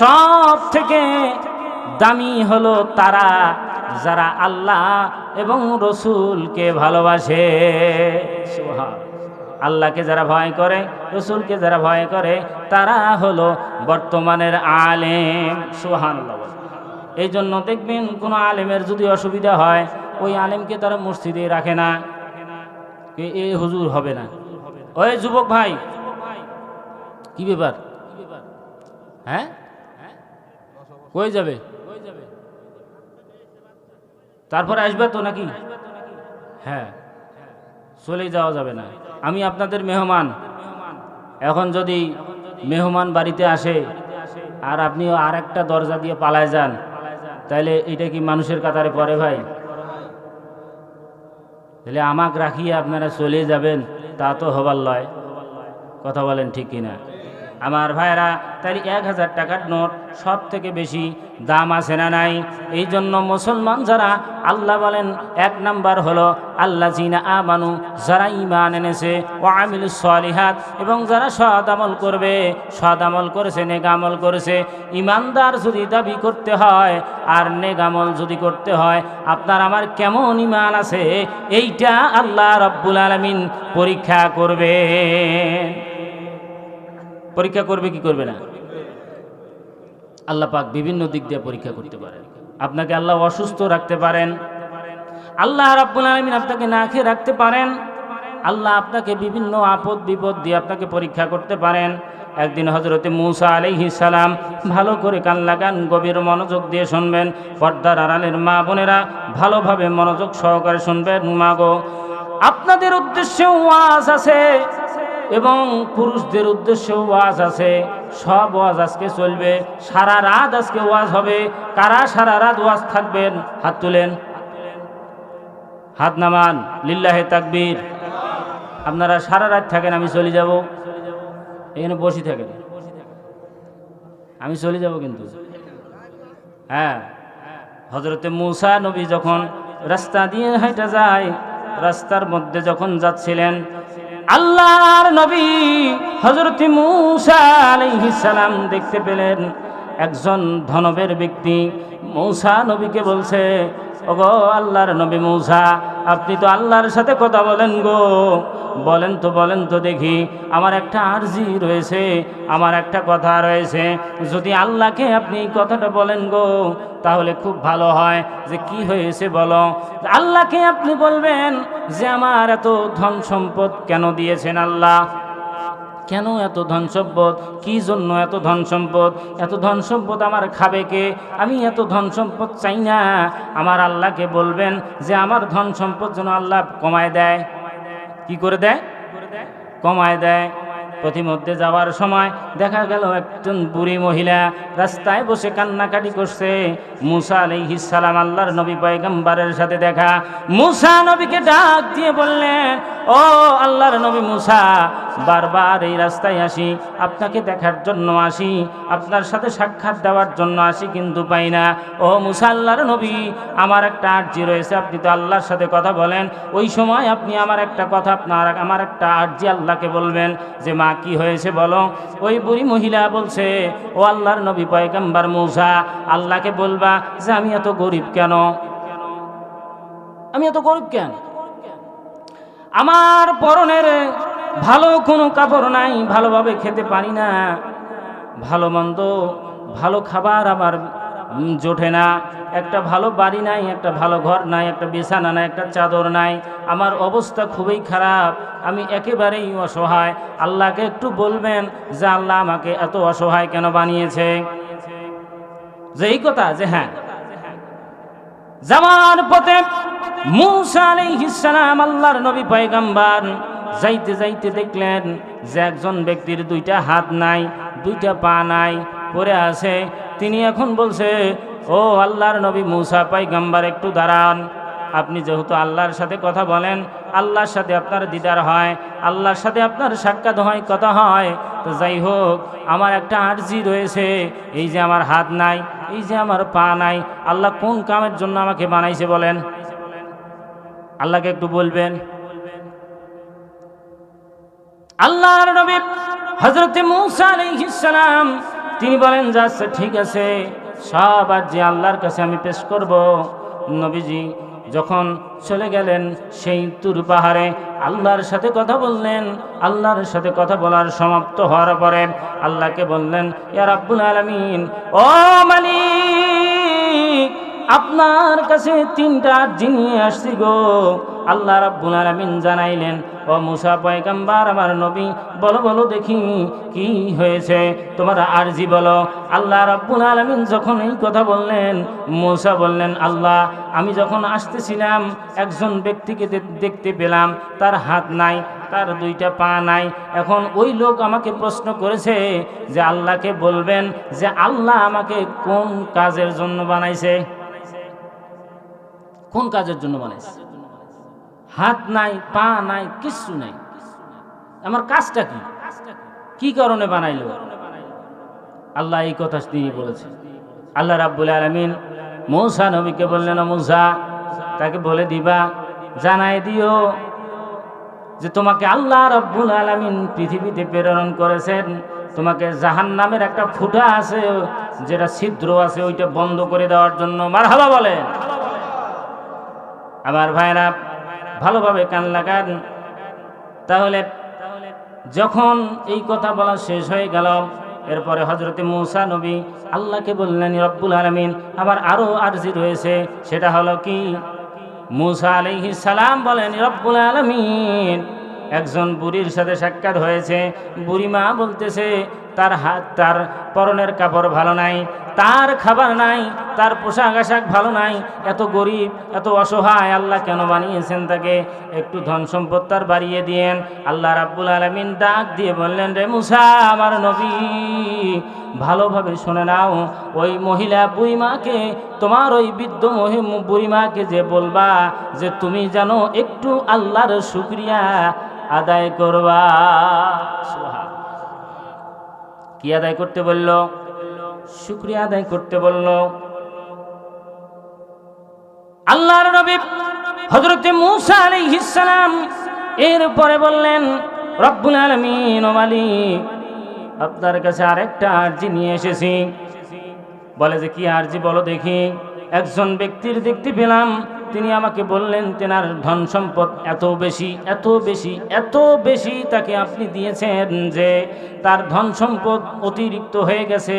Speaker 1: সব থেকে দামি হলো তারা যারা আল্লাহ এবং রসুলকে ভালোবাসে। আল্লাহকে যারা ভয় করে, রসুলকে যারা ভয় করে, তারা হলো বর্তমানের আলেম। সুবহানাল্লাহ। এই জন্য দেখবেন কোনো আলেমের যদি অসুবিধা হয়, ওই আলেমকে তারা মসজিদে রাখে না। এ হুজুর হবে না। ওই যুবক ভাই, কি ব্যাপার? হ্যাঁ, কই যাবে? তারপরে আসবে তো নাকি? হ্যাঁ, চলে যাওয়া যাবে না। আমি আপনাদের মেহমান। এখন যদি মেহমান বাড়িতে আসে আর আপনি আর একটা দরজা দিয়ে পালায় যান, তাহলে এটা কি মানুষের কাতারে পড়ে ভাই? তাহলে আমাকে রাখিয়ে আপনারা চলে যাবেন, তা তো হবার লয়। কথা বলেন ঠিক কিনা? আমার ভাইরা, তাই 1000 টাকার নোট সব থেকে বেশি দাম আছে না নাই? এই জন্য মুসলমান যারা, আল্লাহ বলেন 1 নাম্বার হলো আল্লাযিনা আমানু, যারা ঈমান এনেছে, ওয়া আমিলুস সলিহাত, এবং যারা সৎ আমল করবে, সৎ আমল করেছে, নেক আমল করেছে। ঈমানদার যদি দাবি করতে হয় আর নেক আমল যদি করতে হয়, আপনার আমার কেমন ঈমান আছে এইটা আল্লাহ রাব্বুল আলামিন পরীক্ষা করবে। পরীক্ষা করবে কি করবে না? আল্লাহ পাক বিভিন্ন দিক দিয়ে পরীক্ষা করতে পারেন। আপনাকে আল্লাহ অসুস্থ রাখতে পারেন, আল্লাহ রাব্বুল আলামিন আপনাকে না খেয়ে রাখতে পারেন, আল্লাহ আপনাকে বিভিন্ন আপদ বিপদ দিয়ে আপনাকে পরীক্ষা করতে পারেন। একদিন হযরতে মূসা আলাইহিস সালাম, ভালো করে কান লাগান, গভীর মনোযোগ দিয়ে শুনবেন, পর্দার আড়ালের মা বোনেরা ভালোভাবে মনোযোগ সহকারে শুনবেন। মা গো, আপনাদের উদ্দেশ্যে ওয়াজ আছে এবং পুরুষদের উদ্দেশ্যে ওয়াজ আছে। সব ওয়াজ আজকে চলবে, সারা রাত আজকে ওয়াজ হবে। কারা সারা রাত ওয়াজ থাকবেন? হাত তুলেন, হাত নামান, লিল্লাহে তাকবীর। আপনারা সারা রাত থাকেন, আমি চলে যাব। এখানে বসে থাকেন, আমি চলে যাব কিন্তু। হ্যাঁ, হযরতে মূসা নবী যখন রাস্তা দিয়ে হেঁটে যায়, রাস্তার মধ্যে যখন যাচ্ছিলেন, আল্লাহর নবী হযরতে মূসা আলাইহিস সালাম দেখতে পেলেন একজন ধনবের ব্যক্তি মূসা নবীকে বলছে, ওগো আল্লাহর নবী মূসা, আপনি তো আল্লাহর সাথে কথা বলেন গো, বলেন তো দেখি, আমার একটা আরজি রয়েছে, আমার একটা কথা রয়েছে, যদি আল্লাহকে আপনি এই কথাটা বলেন গো তাহলে খুব ভালো হয়। যে কি হয়েছে বলো? আল্লাহকে আপনি বলবেন যে আমার এত ধন সম্পদ কেন দিয়েছেন আল্লাহ, কেন এত ধন সম্পদ, কি জন্য এত ধন সম্পদ? এত ধন সম্পদ আমার খাবে কে? আমি এত ধন সম্পদ চাই না। আমার আল্লাহকে বলবেন যে আমার ধন সম্পদ যেন আল্লাহ কমায় দেয়। কি করে দেয়? কমায় দেয়। প্রতিমধ্যে যাওয়ার সময় দেখা গেল একজন বুড়ি মহিলা রাস্তায় বসে কান্নাকাটি করছে। মূসা আলাইহিস সালাম, আল্লাহর নবী পয়গম্বরের সাথে দেখা। মূসা নবীকে ডাক দিয়ে বললেন, ও আল্লাহর নবী মূসা, বারবার এই রাস্তায় আসি, আপনাকে দেখার জন্য আসি, আপনার সাথে সাক্ষাৎ দেওয়ার জন্য আসি, কিন্তু পাই না। ও মূসা, আল্লাহর নবী, আমার একটা আরজি রয়েছে, আপনি তো আল্লাহর সাথে কথা বলেন, ওই সময় আপনি আমার একটা কথা, আমার একটা আরজি আল্লাহকে বলবেন যে মা কি হয়েছে বলো? ওই বুড়ি মহিলা বলছে, ও আল্লাহর নবী পয়গম্বর মূসা, আল্লাহকে বলবা যে আমি এত গরিব কেন, আমি এত গরিব কেন, আমার পরনের ভালো কোনো কাপড় নাই, ভালোভাবে খেতে পারি না, ভালো মন্দ ভালো খাবার আমার জোটে না, একটা ভালো বাড়ি নাই, একটা ভালো ঘর নাই, একটা বিছানা নাই, একটা চাদর নাই, আমার অবস্থা খুবই খারাপ, আমি একেবারেই অসহায়। আল্লাহকে একটু বলবেন যে আল্লাহ আমাকে এত অসহায় কেন বানিয়েছে? যে এই কথা, যে হ্যাঁ, যাওয়ার পথে মূসা আলাইহিস সালাম, আল্লাহর নবী পয়গম্বর, যাইতে যাইতে দেখলেন যে একজন ব্যক্তির 2টা হাত নাই, 2টা পা নাই, পড়ে আছে। তিনি এখন বলছে, ও আল্লাহর নবী মূসা পয়গম্বর, একটু দাঁড়ান, আপনি যেহেতু আল্লাহর সাথে কথা বলেন, আল্লাহর সাথে আপনার দিদার হয়, আল্লাহর সাথে আপনার সাক্ষাৎ হয়, কথা হয়, তো যাই হোক, আমার একটা আরজি রয়েছে, এই যে আমার হাত নাই, এই যে আমার পা নাই, আল্লাহ কোন কামের জন্য আমাকে বানাইছে বলেন? আল্লাহকে একটু বলবেন। আল্লাহর নবী হযরতে মূসা আলাইহিস সালাম তিনি বলেন, যে আচ্ছা ঠিক আছে, সব আরজি আল্লাহর কাছে আমি পেশ করব। নবীজি যখন চলে গেলেন সেই তুর পাহাড়ে, আল্লাহর সাথে কথা বললেন। আল্লাহর সাথে কথা বলার সমাপ্ত হওয়ার পরে আল্লাহকে বললেন, ইয়া রাব্বুল আলামিন, ও মালিক, আপনার কাছে 3টা আরজি নিয়ে আসছি গো। আল্লাহ রাব্বুল আলামিন জানাইলেন, ও মূসা পয়গম্বর, আমার নবী, বলো বলো দেখি কি হয়েছে, তোমার আরজি বলো। আল্লাহ রাব্বুল আলামিন যখন এই কথা বললেন, মূসা বললেন, আল্লাহ, আমি যখন আসতেছিলাম একজন ব্যক্তিকে দেখতে পেলাম, তার হাত নাই, তার 2টা পা নাই। এখন ওই লোক আমাকে প্রশ্ন করেছে যে আল্লাহকে বলবেন যে আল্লাহ আমাকে কোন কাজের জন্য বানাইছে, কোন কাজের জন্য বানাইছে? হাত নাই, পা নাই, কিচ্ছু নাই, আমার কাজটা কি? কি কারণে বানাইলো? আল্লাহ এই কথা তিনি বলেছেন। আল্লাহ রাব্বুল আলামিন মূসা নবীকে বললেন, মূসা তাকে বলে দিবা, জানাই দিও যে তোমাকে আল্লাহ রাব্বুল আলামিন পৃথিবীতে প্রেরণ করেছেন, তোমাকে জাহান্নামের একটা ফুটা আছে, যেটা ছিদ্র আছে, ওইটা বন্ধ করে দেওয়ার জন্য। মারহাবা বলেন। আমার ভাইরা ভালোভাবে কান লাগান। তাহলে যখন এই কথা বলা শেষ হয়ে গেল, এরপরে হযরতে মূসা নবী আল্লাহকে বললেন, রব্বুল আলামিন আমার আরো আরজি রয়েছে। সেটা হলো কি? মূসা আলাইহিস সালাম বলেন, রব্বুল আলামিন একজন বুড়ির সাথে সাক্ষাৎ হয়েছে। বুড়িমা বলতেছে তার পরনের কাপড় ভালো নাই, তার খাবার নাই, তার পোশাক আশাক ভালো নাই, এত গরিব, এত অসহায়, আল্লাহ কেন বানিয়েছেন তাকে? একটু ধন সম্পদ তার বাড়িয়ে দিয়েন। আল্লাহ রাব্বুল আলামিন ডাক দিয়ে বললেন, রে মূসা আমার নবী, ভালোভাবে শুনে নাও, ওই মহিলা বুড়িমাকে, তোমার ওই বৃদ্ধ বুড়িমাকে যে বলবা যে তুমি জানো একটু আল্লাহর শুকরিয়া আদায় করবা। কি আদায় করতে বলল? শুকরিয়া আদায় করতে বলল। আল্লাহর নবী হযরতে মূসা আলাইহিস সালাম এরপরে বললেন, রব্বুল আলামিন ও মালিক, আপনার কাছে আরেকটা আরজি নিয়ে এসেছি। বলে যে কি আরজি বলো দেখি। একজন ব্যক্তির দেখতে পেলাম, তিনি আমাকে বললেন তেনার ধন সম্পদ এত বেশি, এত বেশি, এত বেশি তাকে আপনি দিয়েছেন যে তার ধন সম্পদ অতিরিক্ত হয়ে গেছে,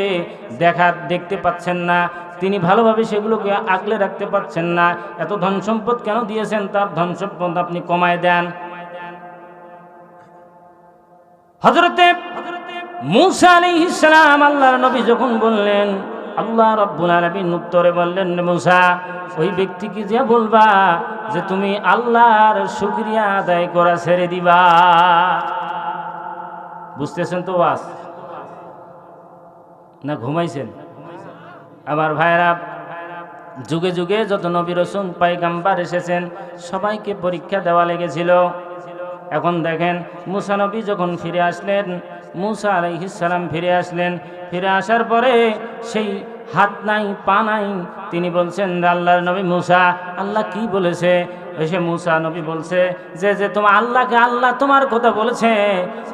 Speaker 1: দেখতে পাচ্ছেন না, তিনি ভালোভাবে সেগুলোকে আগলে রাখতে পারছেন না। এত ধন সম্পদ কেন দিয়েছেন? তার ধন সম্পদ আপনি কমায় দেন। হযরতে মূসা আলাইহিস সালাম আল্লাহর নবী যখন বললেন, আল্লাহ রাব্বুল আলামিন উত্তরে বললেন, মূসা ওই ব্যক্তিকে যে বলবা যে তুমি আল্লাহর শুকরিয়া আদায় করা ছেড়ে দিবা। বুঝতেছেন তো ওয়াজ না ঘুমাইছেন? আমার ভাইরা, যুগে যুগে যত নবী রাসূল পয়গম্বর এসেছেন সবাইকে পরীক্ষা দেওয়া লেগেছিল। এখন দেখেন মূসা নবী যখন ফিরে আসলেন, মূসা আলাইহিস সালাম ফিরে আসলেন, ফিরে আসার পরে সেই হাত নাই পা নাই, তিনি বলছেন আল্লাহর নবী মূসা আল্লাহ কি বলেছে? এসে মূসা নবী বলছে যে তোমার আল্লাহকে আল্লাহ তোমার কথা বলেছে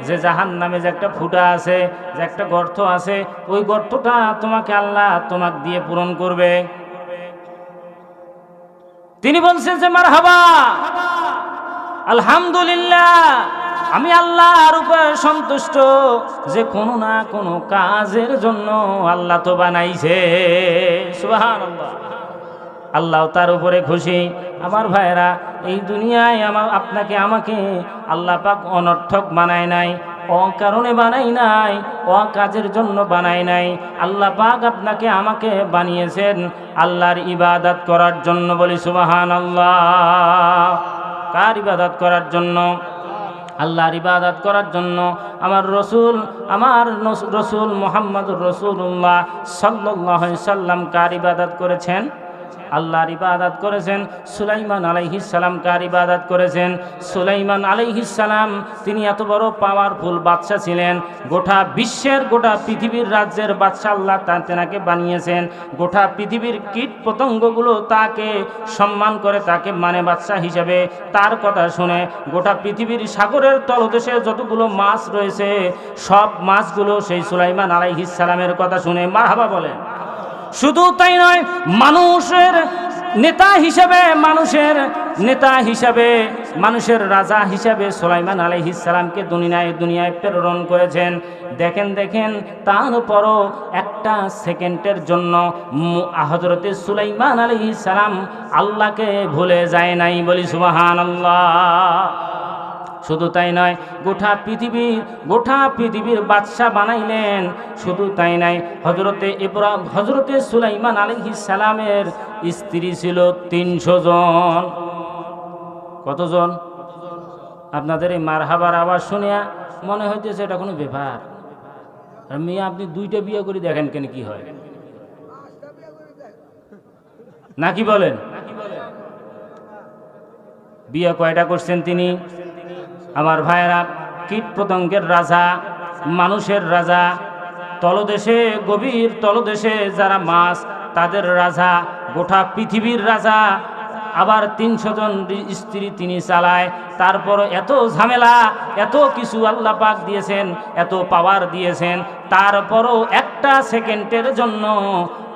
Speaker 1: যে জাহান্নামে যে একটা ফুটা আছে, যে একটা গর্ত আছে, ওই গর্তটা তোমাকে আল্লাহ তোমাকে দিয়ে পূরণ করবে। তিনি বলছেন যে মারহাবা, আলহামদুলিল্লাহ, আমি আল্লাহর উপর সন্তুষ্ট যে কোনো না কোনো কাজের জন্য আল্লাহ তো বানাইছে। সুবহানাল্লাহ, আল্লাহ তার উপরে খুশি। আমার ভাইরা, এই দুনিয়ায় আপনাকে আমাকে আল্লাহ পাক অনর্থক বানায় নাই, অকারণে বানাই নাই, অকাজের জন্য বানাই নাই। আল্লাহ পাক আপনাকে আমাকে বানিয়েছেন আল্লাহর ইবাদত করার জন্য। বলি সুবহানাল্লাহ। কার ইবাদত করার জন্য? আল্লাহর ইবাদত করার জন্য। আমার রসুল মুহাম্মদুর রাসূলুল্লাহ সাল্লাল্লাহু আলাইহি সাল্লাম কার ইবাদত করেছেন? আল্লাহর ইবাদত করেছেন। সুলাইমান আলাইহিস সালাম কার ইবাদত করেছেন? সুলাইমান আলাইহিস সালাম তিনি এত বড় পাওয়ারফুল বাদশা ছিলেন, গোটা বিশ্বের, গোটা পৃথিবীর রাজ্যের বাদশা আল্লাহ তেনাকে বানিয়েছেন। গোটা পৃথিবীর কীট পতঙ্গগুলো তাকে সম্মান করে, তাকে মানে বাদশা হিসেবে। তার কথা শুনে গোটা পৃথিবীর সাগরের তলদেশে যতগুলো মাছ রয়েছে সব মাছগুলো সেই সুলাইমান আলাইহিস সালামের কথা শুনে মারহাবা বলেন। শুধু তাই নয়, মানুষের নেতা হিসাবে, মানুষের রাজা হিসাবে সুলাইমান আলাইহিস সালামকে দুনিয়ায় প্রেরণ করেছেন। দেখেন তারপরও একটা সেকেন্ডের জন্য হযরতে সুলাইমান আলাইহিস সালাম আল্লাহকে ভুলে যায় নাই। বলি সুবহানাল্লাহ। শুধু তাই নয়, গোটা পৃথিবীর বাদশা বানাইলেন। শুধু তাই নয়, হযরতে সুলাইমান আলাইহিস সালামের স্ত্রী ছিল 300 জন। কতজন? আপনাদের এই মারহাবার আওয়াজ শুনিয়া মনে হইতেছে এটা কোনো ব্যাপার। আর মেয়ে আপনি 2টা বিয়ে করে দেখেন কেন কি হয়, নাকি বলেন? বিয়ে কয়টা করছেন তিনি? আমার ভাইয়েরা, কীট পতঙ্গের রাজা, মানুষের রাজা, তলদেশে গভীর তলদেশে যারা মাছ তাদের রাজা, গোটা পৃথিবীর রাজা। আবার 300 জন স্ত্রী তিনি চালায়। তারপর এত ঝামেলা, এত কিছু আল্লাহ পাক দিয়েছেন, এত পাওয়ার দিয়েছেন, তারপরও একটা সেকেন্ডের জন্য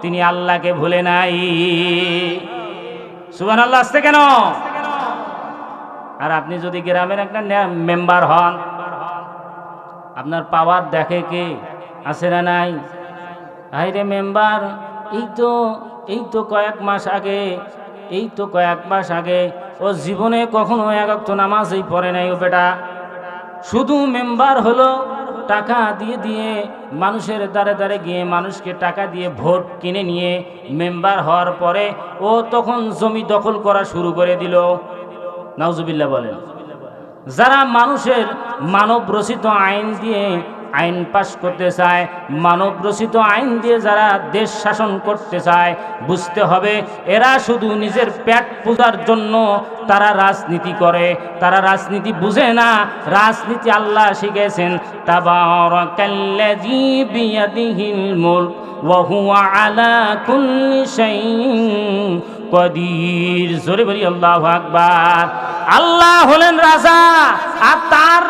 Speaker 1: তিনি আল্লাহকে ভুলে নাই। সুবহানাল্লাহ আসছে কেন? আর আপনি যদি গ্রামের একটা মেম্বার হন, আপনার পাওয়ার দেখে কে? আছে না নাই? আইরে মেম্বার, এই তো কয়েক মাস আগে ও জীবনে কখনো এক ওয়াক্ত নামাজই পড়ে নাই ও বেটা। শুধু মেম্বার হলো টাকা দিয়ে দিয়ে মানুষের দ্বারে দ্বারে গিয়ে মানুষকে টাকা দিয়ে ভোট কিনে নিয়ে মেম্বার হওয়ার পরে ও তখন জমি দখল করা শুরু করে দিল। নাউজুবিল্লাহ বলেন। যারা মানুষের মানব রচিত আইন দিয়ে আইন পাশ করতে চায়, মানব রচিত আইন দিয়ে যারা দেশ শাসন করতে চায়, বুঝতে হবে এরা শুধু নিজের পেট পূজার জন্য তারা রাজনীতি করে। তারা রাজনীতি বুঝে না। রাজনীতি আল্লাহ শিখেছেন, তাবারাকাল্লাযী বিয়াদিহিল মুলক ওয়া হুয়া আলা কুল্লি শাইইন কদির। জোরে বলি আল্লাহু আকবার। আল্লাহ হলেন রাজা, আর তার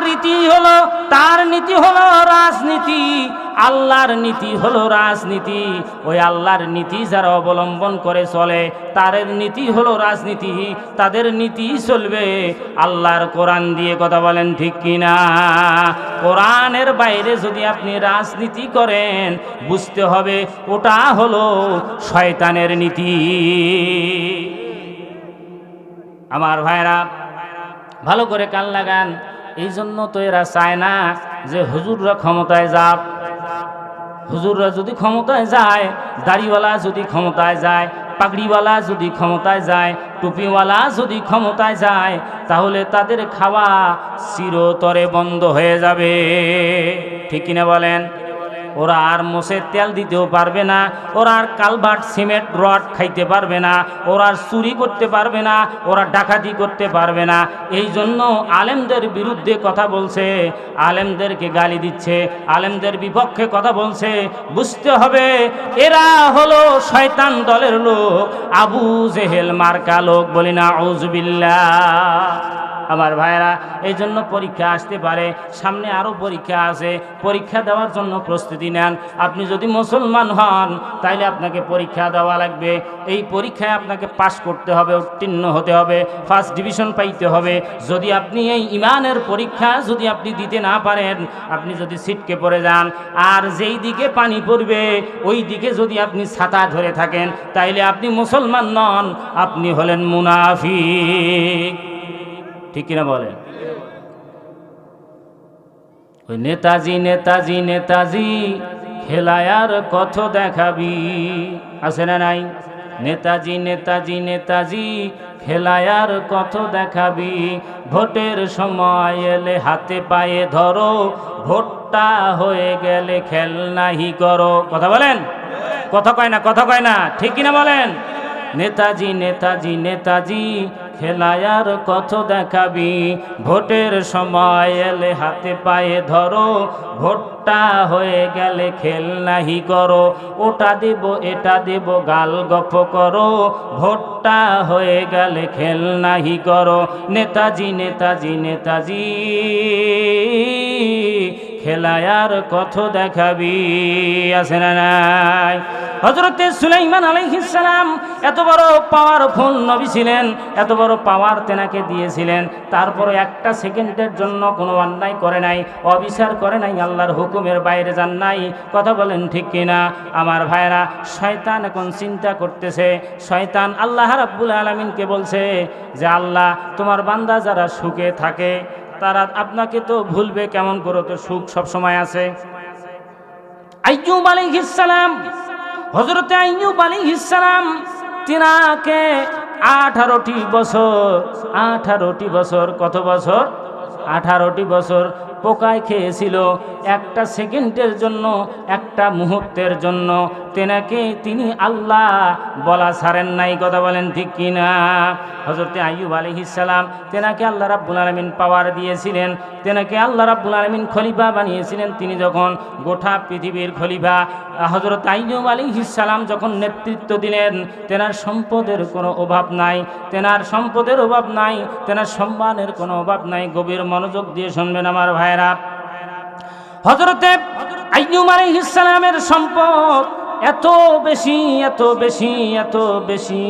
Speaker 1: নীতি হলো রাজনীতি। আল্লাহর নীতি হলো রাজনীতি। ওই আল্লাহর নীতি যারা অবলম্বন করে চলে, তাদের নীতি হলো রাজনীতি। তাদের নীতি চলবে আল্লাহর কোরআন দিয়ে। কথা বলেন ঠিক কিনা? কোরআনের বাইরে যদি আপনি রাজনীতি করেন, বুঝতে হবে ওটা হলো শয়তানের নীতি। আমার ভাইরা ভালো করে কান লাগান। এই জন্য তো এরা চায় না যে হুজুররা ক্ষমতায় যাক। হুজুররা যদি ক্ষমতায় যায়, দাড়িওয়ালা যদি ক্ষমতায় যায়, পাগড়িওয়ালা যদি ক্ষমতায় যায়, টুপিওয়ালা যদি ক্ষমতায় যায়, তাহলে তাদের খাওয়া চিরতরে বন্ধ হয়ে যাবে। ঠিক কিনা বলেন? ওরা আর মোষের তেল দিতেও পারবে না, ওরা আর কালভার্ট সিমেন্ট রড খাইতে পারবে না, ওরা আর চুরি করতে পারবে না, ওরা ডাকাতি করতে পারবে না। এই জন্য আলেমদের বিরুদ্ধে কথা বলছে, আলেমদেরকে গালি দিচ্ছে, আলেমদের বিপক্ষে কথা বলছে। বুঝতে হবে এরা হলো শয়তান দলের লোক, আবু জেহেল মার্কা লোক। বলি না আউযুবিল্লাহ। আমার ভাইরা, এই জন্য পরীক্ষা আসতে পারে, সামনে আরও পরীক্ষা আছে। পরীক্ষা দেওয়ার জন্য প্রস্তুতি নেন। আপনি যদি মুসলমান হন, তাইলে আপনাকে পরীক্ষা দেওয়া লাগবে। এই পরীক্ষায় আপনাকে পাস করতে হবে, উত্তীর্ণ হতে হবে, ফার্স্ট ডিভিশন পাইতে হবে। যদি আপনি এই ইমানের পরীক্ষা যদি আপনি দিতে না পারেন, আপনি যদি ছিটকে পড়ে যান, আর যেই দিকে পানি পড়বে ওই দিকে যদি আপনি ছাতা ধরে থাকেন, তাইলে আপনি মুসলমান নন, আপনি হলেন মুনাফিক। ঠিক কিনা বলেন? ওই নেতাজি নেতাজি নেতাজি খেলায়ার কত দেখাবি, আছে না নাই? নেতাজি নেতাজি নেতাজি খেলায়ার কত দেখাবি, ভোটের সময় এলে হাতে পায়ে ধরো, ভোটটা হয়ে গেলে খেল নাহি করো। কথা বলেন? কথা কয় না, কথা কয় না। ঠিক কিনা বলেন? নেতাজি নেতাজি নেতাজি খেলায়ার কত দেখাবি, ভোটের সময় এলে হাতে পায়ে ধরো, ভোটটা হয়ে গেলে খেল নাহি করো। ওটা দেব এটা দেব গাল গপ করো, ভোটটা হয়ে গেলে খেল নাহি করো। নেতাজি নেতাজি নেতাজি খেলায়ার কত দেখাবি, আছে না নাই? হযরতে সুলাইমান আলাইহিস সালাম এত বড় পাওয়ারফুল নবী ছিলেন, এত বড় পাওয়ার তেনাকে দিয়েছিলেন, তারপরে একটা সেকেন্ডের জন্য কোনো অন্যায় করে নাই, অবিচার করে নাই, আল্লাহর হুকুমের বাইরে যান নাই। কথা বলেন ঠিক কিনা? আমার ভাইরা, শয়তান এখন চিন্তা করতেছে, শয়তান আল্লাহ রাব্বুল আলামিনকে বলছে যে আল্লাহ, তোমার বান্দা যারা সুখে থাকে তারা আপনাকে তো ভুলবে কেমন করে? তো সুখ সব সময় আছে। আইয়ুব আলাইহিস সালাম, হযরতে আইয়ুব আলাইহিস সালাম, তিনাকে 18টি বছর, কত বছর? 18টি বছর পোকায় খেয়েছিল। একটা সেকেন্ডের জন্য, একটা মুহূর্তের জন্য তিনি আল্লাহ বলা ছাড়েন নাই, কথা বলেন ঠিক কিনা? হযরত আইয়ুব আলাইহিস সালাম তেনাকে আল্লাহ রাব্বুল আলামিন পাওয়ার দিয়েছিলেন, তেনাকে আল্লাহ রাব্বুল আলামিন খলিফা বানিয়েছিলেন। তিনি যখন গোটা পৃথিবীর খলিফা, হযরত আইয়ুব আলাইহিস সালাম যখন নেতৃত্ব দিলেন, তেনার সম্পদের কোনো অভাব নাই, তেনার সম্পদের অভাব নাই, তেনার সম্মানের কোনো অভাব নাই। গভীর মনোযোগ দিয়ে শুনবেন আমার ভাইরা। হযরতে আইয়ুব আলাইহিস সালামের সম্পদ এত বেশি, এত বেশি, এত বেশি,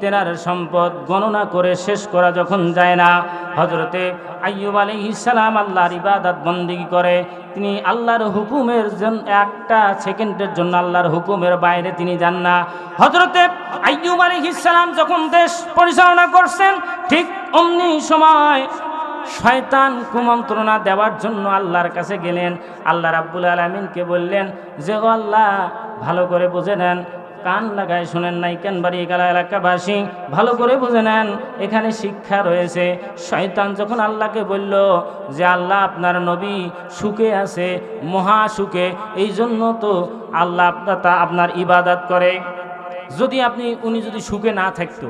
Speaker 1: তেনার সম্পদ গণনা করে শেষ করা যখন যায় না। হযরতে আইয়ুব আলাইহিস সালাম আল্লাহর ইবাদত বন্দেগী করে, তিনি আল্লাহর হুকুমের জন্য একটা সেকেন্ডের জন্য আল্লাহর হুকুমের বাইরে তিনি যান না। হযরতে আইয়ুব আলাইহিস সালাম যখন দেশ পরিচালনা করছেন, ঠিক অমনি সময় শয়তান কুমন্ত্রণা দেওয়ার জন্য আল্লাহর কাছে গেলেন। আল্লাহ রাব্বুল আলামিনকে বললেন যে ও আল্লাহ, ভালো করে বুঝে নেন, কান লাগায় শুনেন নাই কেন বাড়ি গেলা এলাকাবাসী, ভালো করে বুঝে নেন, এখানে শিক্ষা রয়েছে। শয়তান যখন আল্লাহকে বলল যে আল্লাহ আপনার নবী সুখে আছে, মহা সুখে, এই জন্য তো আল্লাহ আপনার ইবাদত করে। যদি উনি যদি সুখে না থাকতো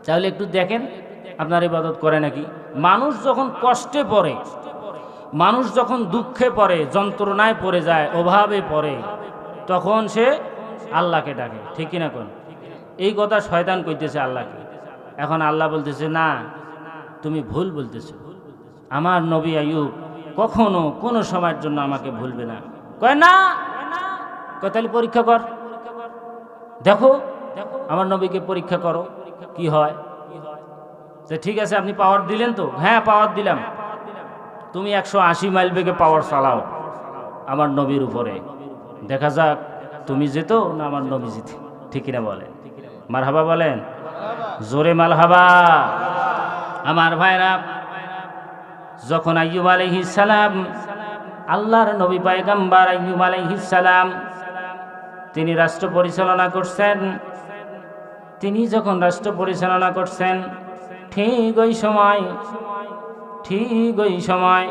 Speaker 1: তাহলে একটু দেখেন আপনার ইবাদত করে নাকি। মানুষ যখন কষ্টে পড়ে, মানুষ যখন দুঃখে পড়ে, যন্ত্রণায় পড়ে যায়, অভাবে পড়ে, তখন সে আল্লাহকে ডাকে, ঠিক কিনা কোন? এই কথা শয়তান কইতেছে আল্লাহকে। এখন আল্লাহ বলতেছে না, তুমি ভুল বলতেছো, আমার নবী আইয়ুব কখনো কোনো সময়ের জন্য আমাকে ভুলবে না। কয় না, কয় তাহলে পরীক্ষা কর, দেখো আমার নবীকে পরীক্ষা করো কি হয়। যে ঠিক আছে, আপনি পাওয়ার দিলেন তো? হ্যাঁ পাওয়ার দিলাম। তুমি 180 মাইল বেগে পাওয়ার চালাও আমার নবীর উপরে, দেখা যাক তুমি যেত না আমার নবী জিতে, ঠিক কিনা বলেন? মারহাবা বলেন, জোরে মারহাবা। আমার ভাইরা, যখন আইয়ুব আলাইহিস সালাম, আল্লাহর নবী পয়গম্বর আইয়ুব আলাইহিস সালাম, তিনি রাষ্ট্র পরিচালনা করছেন, তিনি যখন রাষ্ট্র পরিচালনা করছেন, ঠিক ওই সময়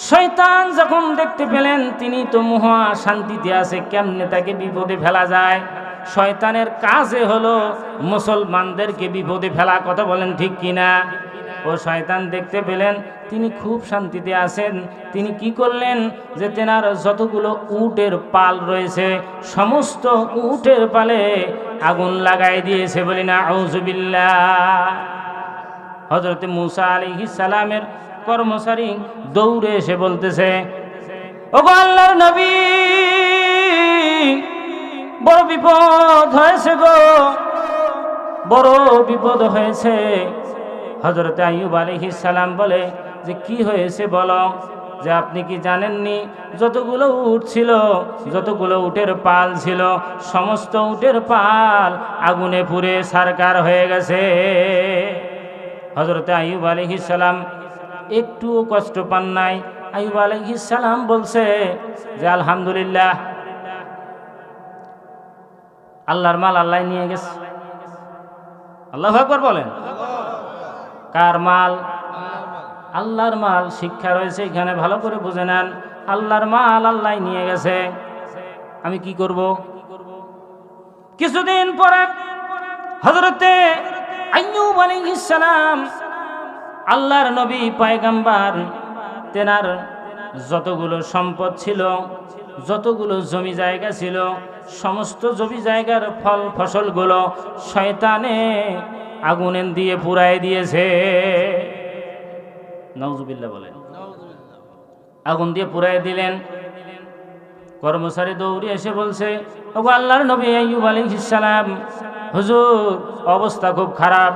Speaker 1: শয়তান যখন দেখতে পেলেন তিনি তো মহা শান্তিতে আছে, কেমনে তাকে বিপদে ফেলা যায়। শয়তানের কাজে হলো মুসলমানদেরকে বিপদে ফেলা, কথা বলেন ঠিক কিনা? ও শয়তান দেখতে পেলেন তিনি খুব শান্তিতে আছেন, তিনি কি করলেন যে তেনার যতগুলো উটের পাল রয়েছে সমস্ত উটের পালে আগুন লাগাই দিয়েছে, বলি না আউযুবিল্লাহ। হযরতে মূসা আলাইহিস সালামের কর্মচারী দৌড়ে এসে বলতেছে, ওগো আল্লাহর নবী, বড় বিপদ হয়েছে গো, বড় বিপদ হয়েছে। হযরতে আইয়ুব আলাইহিস সালাম বলে যে কি হয়েছে বলো। যে আপনি কি জানেননি যতগুলো উট ছিল, যতগুলো উটের পাল ছিল, সমস্ত উটের পাল আগুনে পুড়ে ছারখার হয়ে গেছে। হযরতে আইয়ুব আলাইহিস সালাম একটু কষ্ট পান নাই। আইয়ুব আলাইহিস সালাম বলছে যে আলহামদুলিল্লাহ, আল্লাহর মাল আল্লাহ নিয়ে গেছে। আল্লাহু আকবার বলেন। কার মাল? আল্লাহর মাল। শিক্ষা রয়েছে এখানে, ভালো করে বুঝে নেন। আল্লাহর মাল আল্লাহ নিয়ে গেছে, আমি কি করব? কিছুদিন পরে হযরতে আইয়ুব আলাইহিস সালাম, আল্লাহর নবী পয়গম্বর, তেনার যতগুলো সম্পদ ছিল, যতগুলো জমি জায়গা ছিল, সমস্ত জমি জায়গার ফল ফসলগুলো শয়তানে আগুনে দিয়ে পুড়াই দিয়েছে। নাউজুবিল্লাহ বলেন। আগুন দিয়ে পুড়াই দিলেন। কর্মচারী দৌড়ে এসে বলছে, ওগো আল্লাহর নবী আইয়ুব আলাইহিস সালাম, হুজুর অবস্থা খুব খারাপ।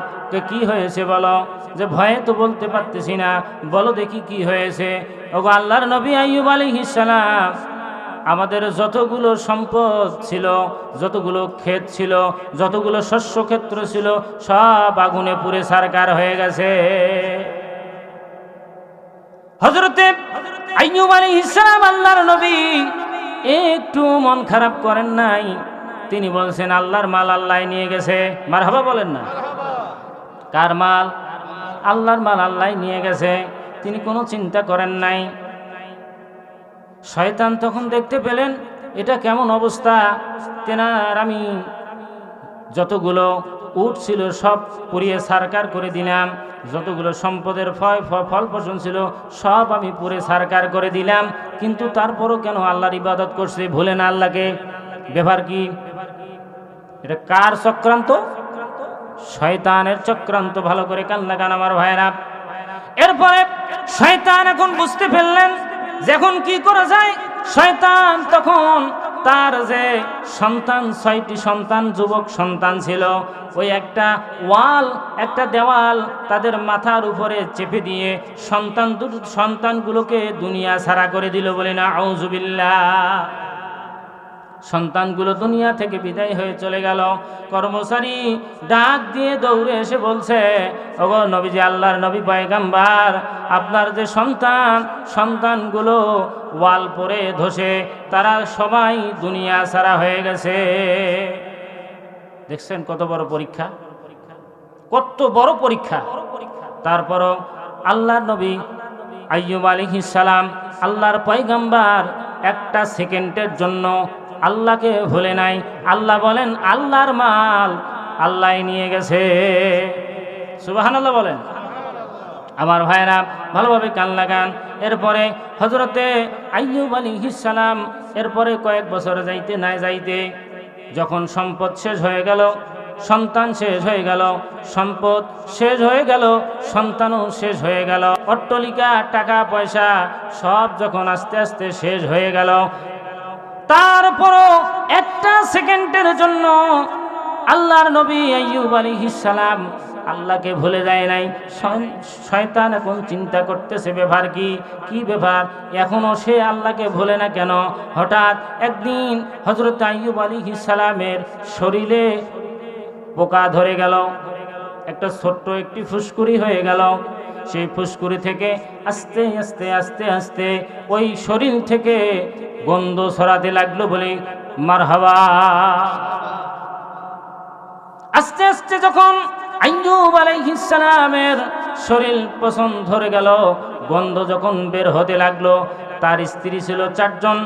Speaker 1: কি হয়েছে বলো। যে ভয়ে তো বলতে পারতেছি না, বলো দেখি কি হয়েছে। ওগো আল্লাহর নবী আইয়ুব আলাইহিস সালাম, আমাদের যতগুলো সম্পদ ছিল, যতগুলো ক্ষেত ছিল, যতগুলো শস্য ক্ষেত্র ছিল, সব আগুনে পুড়ে ছারখার হয়ে গেছে। হযরতে আইয়ুব আলাইহিস সালাম, আল্লাহর নবী একটু মন খারাপ করেন নাই। তিনি বলছেন আল্লাহর মাল আল্লাহ নিয়ে গেছে। মারহাবা বলেন না। কার মাল? আল্লাহর মাল আল্লাহ নিয়ে গেছে। তিনি কোনো চিন্তা করেন নাই। শয়তান তখন দেখতে পেলেন এটা কেমন অবস্থা? তেনার আমি যতগুলো উট ছিল সব পুড়িয়ে সারকার করে দিলাম, যতগুলো সম্পদের ফল ফসল ছিল সব আমি পুড়ে সারকার করে দিলাম, কিন্তু তারপরও কেন আল্লাহর ইবাদত করছে, ভুলে না আল্লাহকে? ব্যাপার কি? এটা কার চক্রান্ত? শয়তানের চক্রান্ত। ভালো করে কান লাগান আমার ভাইরা। এরপরে শয়তান এখন বুঝতে ফেললেন যে এখন কি করা যায়। শয়তান তখন তার যে সন্তান, 6টি সন্তান, যুবক সন্তান ছিল, ওই একটা দেওয়াল তাদের মাথার উপরে চেপে দিয়ে সন্তানগুলোকে দুনিয়া ছাড়া করে দিল। বলে না আউযুবিল্লাহ। সন্তানগুলো দুনিয়া থেকে বিদায় হয়ে চলে গেল। কর্মচারী ডাক দিয়ে দৌড়ে এসে বলছে, ওগো নবীজি, আল্লাহর নবী পয়গম্বর, আপনার যে সন্তানগুলো ওয়াল পরে ধসে তারা সবাই দুনিয়া ছাড়া হয়ে গেছে। দেখছেন কত বড় পরীক্ষা, কত বড় পরীক্ষা। তারপরও আল্লাহর নবী আইয়ুব আলাইহিস সালাম, আল্লাহর পয়গম্বর, একটা সেকেন্ডের জন্য আল্লাহকে ভুলে নাই। আল্লাহ বলেন আল্লাহর মাল আল্লাহ নিয়ে গেছে। সুবহানাল্লাহ বলেন। আমার ভাইরা ভালোভাবে কান লাগান। এরপরে হযরতে আইয়ুব আলাইহিস সালাম এরপরে কয়েক বছর যাইতে না যাইতে যখন সম্পদ শেষ হয়ে গেল, সন্তান শেষ হয়ে গেল, সম্পদ শেষ হয়ে গেল, সন্তানও শেষ হয়ে গেল, অট্টালিকা, টাকা পয়সা সব যখন আস্তে আস্তে শেষ হয়ে গেল, তারপরও একটা সেকেন্ডের জন্য আল্লাহর নবী আইয়ুব আলাইহিস সালাম আল্লাহকে ভুলে যায় নাই। শয়তান এখন চিন্তা করতেছে ব্যাপার কি, কি ব্যাপার, এখনো সে আল্লাহকে ভুলে না কেন? হঠাৎ একদিন হযরত আইয়ুব আলাইহিস সালামের শরীরে পোকা ধরে গেল, একটা ছোট্ট একটি ফুসকুড়ি হয়ে গেল। সেই ফুসকুড়ি থেকে আস্তে আস্তে আস্তে আস্তে ওই শরীর থেকে গন্ধ ছড়াতে লাগলো। বলি মারহাবা। আস্তে আস্তে যখন আইয়ুব আলাইহিস সালামের শরীর পছন্দ ধরে গেল, গন্ধ যখন বের হতে লাগলো, তার স্ত্রী ছিল 4জন।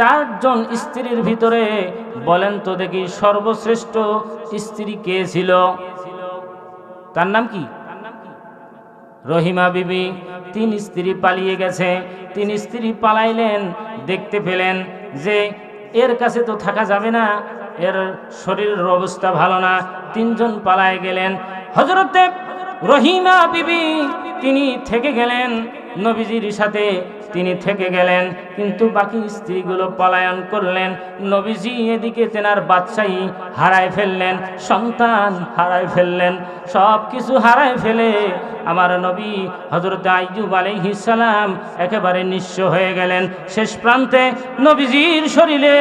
Speaker 1: 4জন স্ত্রীর ভিতরে বলেন তো দেখি সর্বশ্রেষ্ঠ স্ত্রী কে ছিল? তার নাম কি? রহিমা বিবি। 3 স্ত্রী পালিয়ে গেছে। 3 স্ত্রী পালাইলেন, দেখতে পেলেন যে এর কাছে তো থাকা যাবে না, এর শরীরের অবস্থা ভালো না। 3 জন পালায় গেলেন। হযরতে রহিমা বিবি তিনি থেকে গেলেন নবীজির সাথে, তিনি থেকে গেলেন, কিন্তু বাকি স্ত্রীগুলো পলায়ন করলেন। নবীজি এদিকে তেনার বাদশাহী হারায় ফেললেন, সন্তান হারায় ফেললেন, সব কিছু হারায় ফেলে আমার নবী হযরত আইয়ুব আলাইহিস সালাম একেবারে নিঃস্ব হয়ে গেলেন। শেষ প্রান্তে নবীজির শরীরে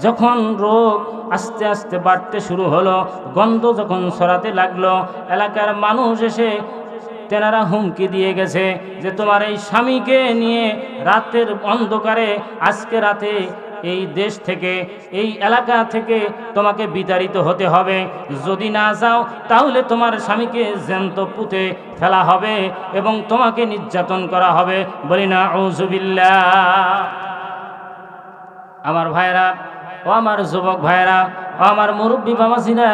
Speaker 1: যখন রোগ আস্তে আস্তে বাড়তে শুরু হলো, গন্ধ যখন ছড়াতে লাগলো, এলাকার মানুষ এসে তেনারা হুমকি দিয়ে গেছে যে তোমার এই স্বামীকে নিয়ে রাতের অন্ধকারে আজকে রাতে এই দেশ থেকে, এই এলাকা থেকে তোমাকে বিতাড়িত হতে হবে। যদি না যাও তাহলে তোমার স্বামীকে জ্যান্ত পুঁতে ফেলা হবে এবং তোমাকে নির্যাতন করা হবে। বলি না আউযুবিল্লাহ। আমার ভাইরা, ও আমার যুবক ভাইরা, ও আমার মুরব্বী বাবাজিরা,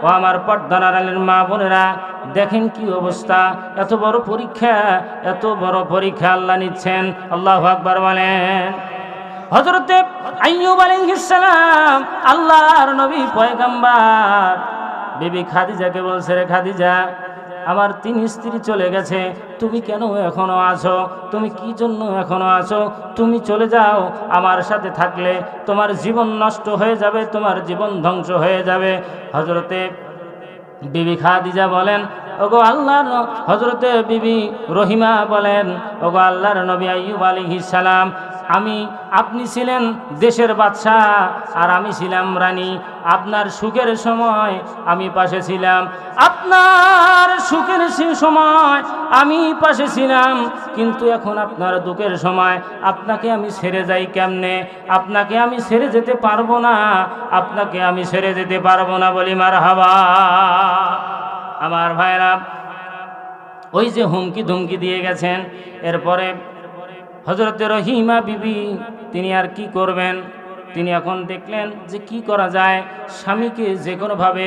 Speaker 1: ও আমার পর্দার আড়ালের মা বোনেরা, দেখেন কি অবস্থা। এত বড় পরীক্ষা, এত বড় পরীক্ষা আল্লাহ নিচ্ছেন। আল্লাহু আকবার বলেন। হযরতে আইয়ুব আলাইহিস সালাম আল্লাহর নবী পয়গম্বর বিবি খাদিজাকে বলছে, রে খাদিজা, আমার 3 স্ত্রী চলে গেছে, তুমি কেন এখনো আছো? তুমি কি জন্য এখনো আছো? তুমি চলে যাও, আমার সাথে থাকলে তোমার জীবন নষ্ট হয়ে যাবে, তোমার জীবন ধ্বংস হয়ে যাবে। হযরতে বিবি খাদিজা বলেন, ওগো আল্লাহর, হযরতে বিবি রহিমা বলেন, ওগো আল্লাহর নবী আইয়ুব আলাইহিস সালাম, আপনি ছিলেন দেশের বাদশাহ আর আমি ছিলাম রানী। আপনার সুখের সময় আমি পাশে ছিলাম, আপনার সুখের সময় আমি পাশে ছিলাম, কিন্তু এখন আপনার দুঃখের সময় আপনাকে আমি ছেড়ে যাই কেমনে? আপনাকে আমি ছেড়ে যেতে পারবো না, আপনাকে আমি ছেড়ে যেতে পারবো না। বলি মারহাবা। আমার ভাইরা, ওই যে হুমকি ধুমকি দিয়ে গেছেন, এরপরে হযরতে রহিমা বিবি তিনি আর কি করবেন, তিনি এখন দেখলেন যে কি করা যায়, স্বামীকে যে কোনোভাবে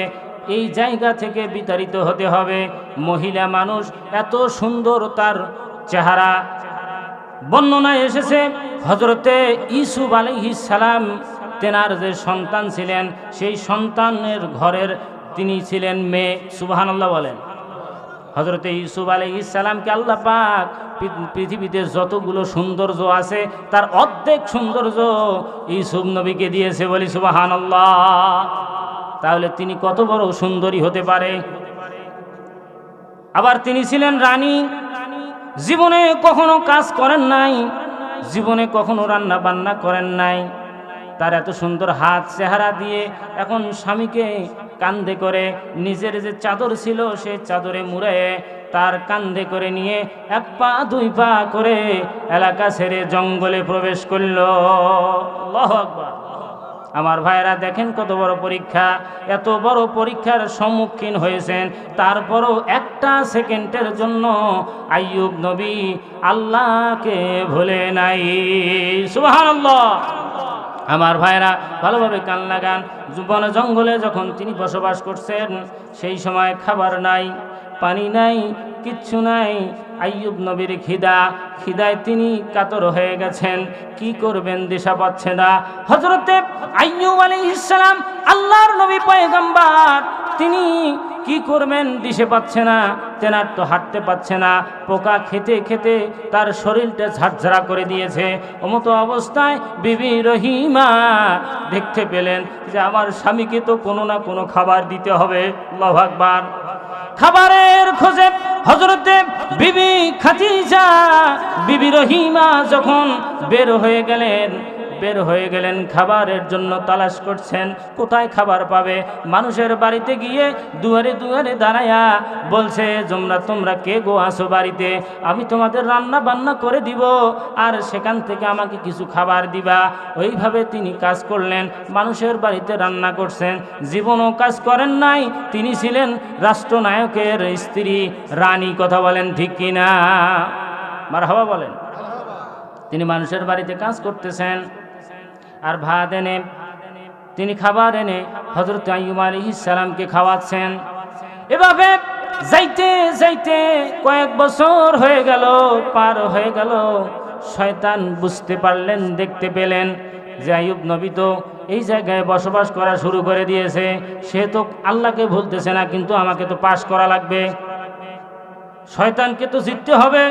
Speaker 1: এই জায়গা থেকে বিতাড়িত হতে হবে। মহিলা মানুষ, এত সুন্দর তার চেহারা। বর্ণনায় এসেছে হযরতে ইউসুফ আলাইহিস সালাম তেনার যে সন্তান ছিলেন, সেই সন্তানের ঘরের তিনি ছিলেন মেয়ে। সুবহানাল্লাহ বলেন। হযরতে ইউসুফ আলাইহিস সালামকে আল্লাহ পাক পৃথিবীতে যতগুলো সৌন্দর্য আছে তার অর্ধেক সৌন্দর্য ইউসুফ নবীকে দিয়েছে, বলি সুবহানাল্লাহ। তাহলে তিনি কত বড় সুন্দরী হতে পারে। আবার তিনি ছিলেন রানী, জীবনে কখনো কাজ করেন নাই, জীবনে কখনো রান্না বান্না করেন নাই। তার এত সুন্দর হাত চেহারা দিয়ে এখন স্বামীকে কাঁধে করে, নিজের যে চাদর ছিল সেই চাদরে মুড়ে তার কাঁধে করে নিয়ে এক পা দুই পা করে এলাকা ছেড়ে জঙ্গলে প্রবেশ করল। আল্লাহু আকবার। আমার ভাইরা দেখেন কত বড় পরীক্ষা, এত বড় পরীক্ষার সম্মুখীন হয়েছেন, তারপরও একটা সেকেন্ডের জন্য আইয়ুব নবী আল্লাহকে ভুলে নাই। সুবহানাল্লাহ। আমার ভাইরা ভালোভাবে কান লাগান। বন জঙ্গলে যখন তিনি বসবাস করছেন, সেই সময় খাবার নাই, পানি নাই, কিচ্ছু নাই। আইয়ুব নবীর খিদায় তিনি কাতর হয়ে গেছেন, কি করবেন দিশা পাচ্ছে না। হযরতে আইয়ুব আলাইহিস সালাম আল্লাহর নবী পয়গম্বর, তিনি কি করবেন দিশে পাচ্ছে না। তেনার তো হাঁটতে পাচ্ছে না, পোকা খেতে খেতে তার শরীরটা ঝাড়ঝাড়া করে দিয়েছে। অমতো অবস্থায় বিবি রহিমা দেখতে পেলেন যে আমার স্বামীকে তো কোনো না কোনো খাবার দিতে হবে। আল্লাহু আকবার। খাবারের খোঁজে হযরতে বিবি খাদিজা, বিবি রহিমা যখন বের হয়ে গেলেন খাবারের জন্য তালাশ করছেন, কোথায় খাবার পাবে। মানুষের বাড়িতে গিয়ে দুয়ারে দুয়ারে দাঁড়ায়া বলছে, তোমরা কে গো আসো বাড়িতে, আমি তোমাদের রান্না বান্না করে দিব, আর সেখান থেকে আমাকে কিছু খাবার দিবা। ওইভাবে তিনি কাজ করলেন, মানুষের বাড়িতে রান্না করছেন। জীবনও কাজ করেন নাই, তিনি ছিলেন রাষ্ট্রনায়কের স্ত্রী, রানী। কথা বলেন ঠিক কিনা? মারহাবা বলেন। তিনি মানুষের বাড়িতে কাজ করতেছেন, আর ভাত এনে তিনি খাবার এনে হযরত আইয়ুব আলাইহিস সালামকে খাওয়াচ্ছেন। এভাবে যাইতে যাইতে কয়েক বছর হয়ে গেল, পার হয়ে গেল। শয়তান বুঝতে পারলেন, দেখতে পেলেন যে আইয়ুব নবী তো এই জায়গায় বসবাস করা শুরু করে দিয়েছে, সে তো আল্লাহকে ভুলতেছে না, কিন্তু আমাকে তো পাশ করা লাগবে, শয়তানকে তো জিততে হবে।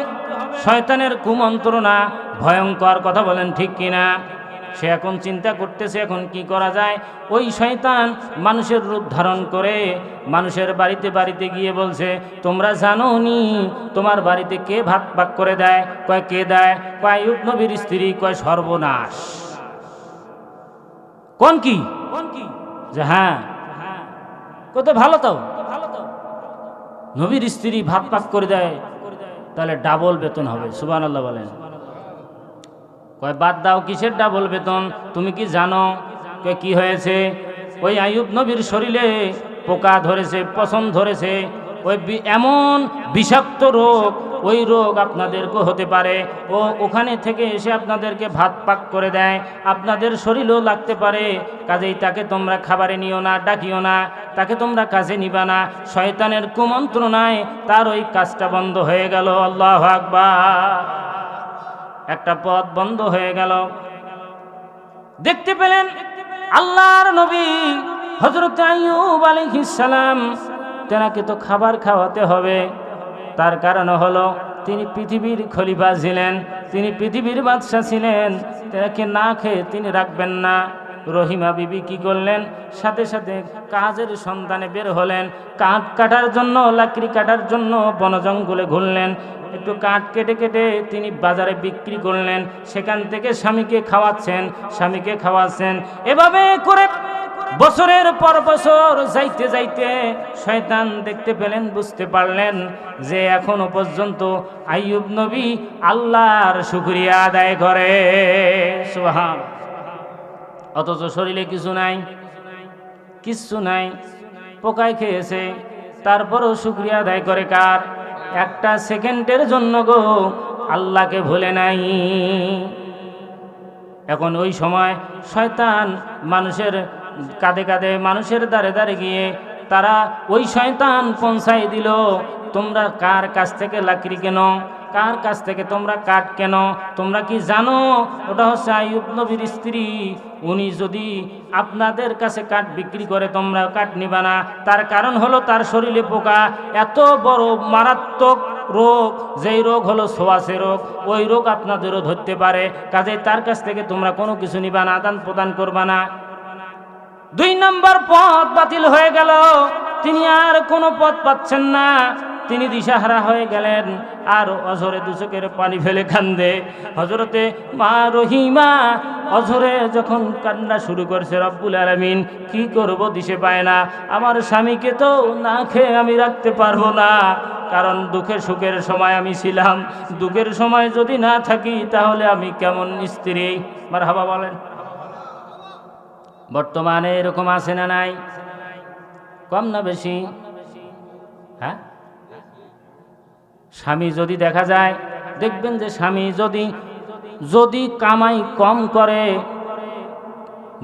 Speaker 1: শয়তানের কুমন্ত্রণা ভয়ঙ্কর। কথা বলেন ঠিক কিনা? সে এখন চিন্তা করতেছে এখন কি করা যায়। ওই শয়তান মানুষের রূপ ধারণ করে মানুষের বাড়িতে বাড়িতে গিয়ে বলছে, তোমরা জানো নি তোমার বাড়িতে কে ভাত পাক করে দেয়? কয় কে দেয়? কয় আইয়ুব নবীর স্ত্রী। কয় সর্বনাশ। কোন কি? যে হ্যাঁ, কত ভালো, তো নবীর স্ত্রী ভাত পাক করে দেয়, তাহলে ডাবল বেতন হবে। সুবহানাল্লাহ বলেন। কয় বাদ দাও, কিসের ডাবল বেতন? তুমি কি জানো? কয় কি হয়েছে? ওই আইয়ুব নবীর শরীরে পোকা ধরেছে, পছন ধরেছে, ওই এমন বিষাক্ত রোগ, ওই রোগ আপনাদেরকে হতে পারে। ও ওখানে থেকে এসে আপনাদেরকে ভাত পাক করে দেয়, আপনাদের শরীরও লাগতে পারে। কাজেই তাকে তোমরা খাবারে নিও না, ডাকিও না, তাকে তোমরা কাজে নিবা না। শয়তানের কুমন্ত্রণায় তার ওই কাজটা বন্ধ হয়ে গেল। আল্লাহু আকবার। একটা পথ বন্ধ হয়ে গেল। দেখতে পেলেন আল্লাহর নবী হযরত আইয়ুব আলাইহিস সালাম, তেনাকে তো খাবার খাওয়াতে হবে। তার কারণ হলো তিনি পৃথিবীর খলিফা ছিলেন, তিনি পৃথিবীর বাদশা ছিলেন, তেনাকে না খেয়ে তিনি রাখবেন না। রহিমা বিবি কি করলেন? সাথে সাথে কাজের সন্ধানে বের হলেন। কাঠ কাটার জন্য, লাকড়ি কাটার জন্য বন জঙ্গলে ঘুরলেন। একটু কাঠ কেটে কেটে তিনি বাজারে বিক্রি করলেন। সেখান থেকে স্বামীকে খাওয়াচ্ছেন। এভাবে করে বছরের পর বছর যাইতে যাইতে শয়তান দেখতে পেলেন, বুঝতে পারলেন যে এখনো পর্যন্ত আইয়ুব নবী আল্লাহর শুকরিয়া আদায় করে। সুবহান। অথচ শরীরে কিছু নাই, পোকায় খেয়েছে, তারপরও শুকরিয়া আদায় করে কার? একটা সেকেন্ডের জন্য গো আল্লাহকে ভুলে নাই। এখন ওই সময় শয়তান মানুষের কাঁধে কাঁধে, মানুষের দ্বারে দ্বারে গিয়ে তারা ওই শয়তান পৌঁছাই দিল, তোমরা কার কাছ থেকে লাকড়ি কেন, কার কাছ থেকে তোমরা কাঠ কেন? তোমরা কি জানো ওটা হচ্ছে আইয়ুব নবীর স্ত্রী, উনি যদি আপনাদের কাছে কাঠ বিক্রি করে তোমরা কাঠ নিবা না। তার কারণ হলো তার শরীরে পোকা, এত বড় মারাত্মক রোগ, যেই রোগ হলো ছোঁয়াচে রোগ, ওই রোগ আপনাদেরও ধরতে পারে, কাজেই তার কাছ থেকে তোমরা কোনো কিছু নিবা না, আদান প্রদান করবা না। 2 নম্বর পথ বাতিল হয়ে গেল, তিনি আর কোনো পথ পাচ্ছেন না, তিনি দিশাহারা হয়ে গেলেন। আর অঝরে দুচোখের পানি ফেলে কান্দে। হযরতে মা রহিমা অঝরে যখন কান্না শুরু করছে, রব্বুল আলামিন কি করব দিশে পায় না, আমার স্বামীকে তো না খেয়ে আমি রাখতে পারবো না, কারণ দুঃখের সুখের সময় আমি ছিলাম, দুঃখের সময় যদি না থাকি তাহলে আমি কেমন স্ত্রী। মারহাবা বলেন। বর্তমানে এরকম আছে না নাই? কম না বেশি? হ্যাঁ, স্বামী যদি দেখা যায়, দেখবেন যে স্বামী যদি কামাই কম করে,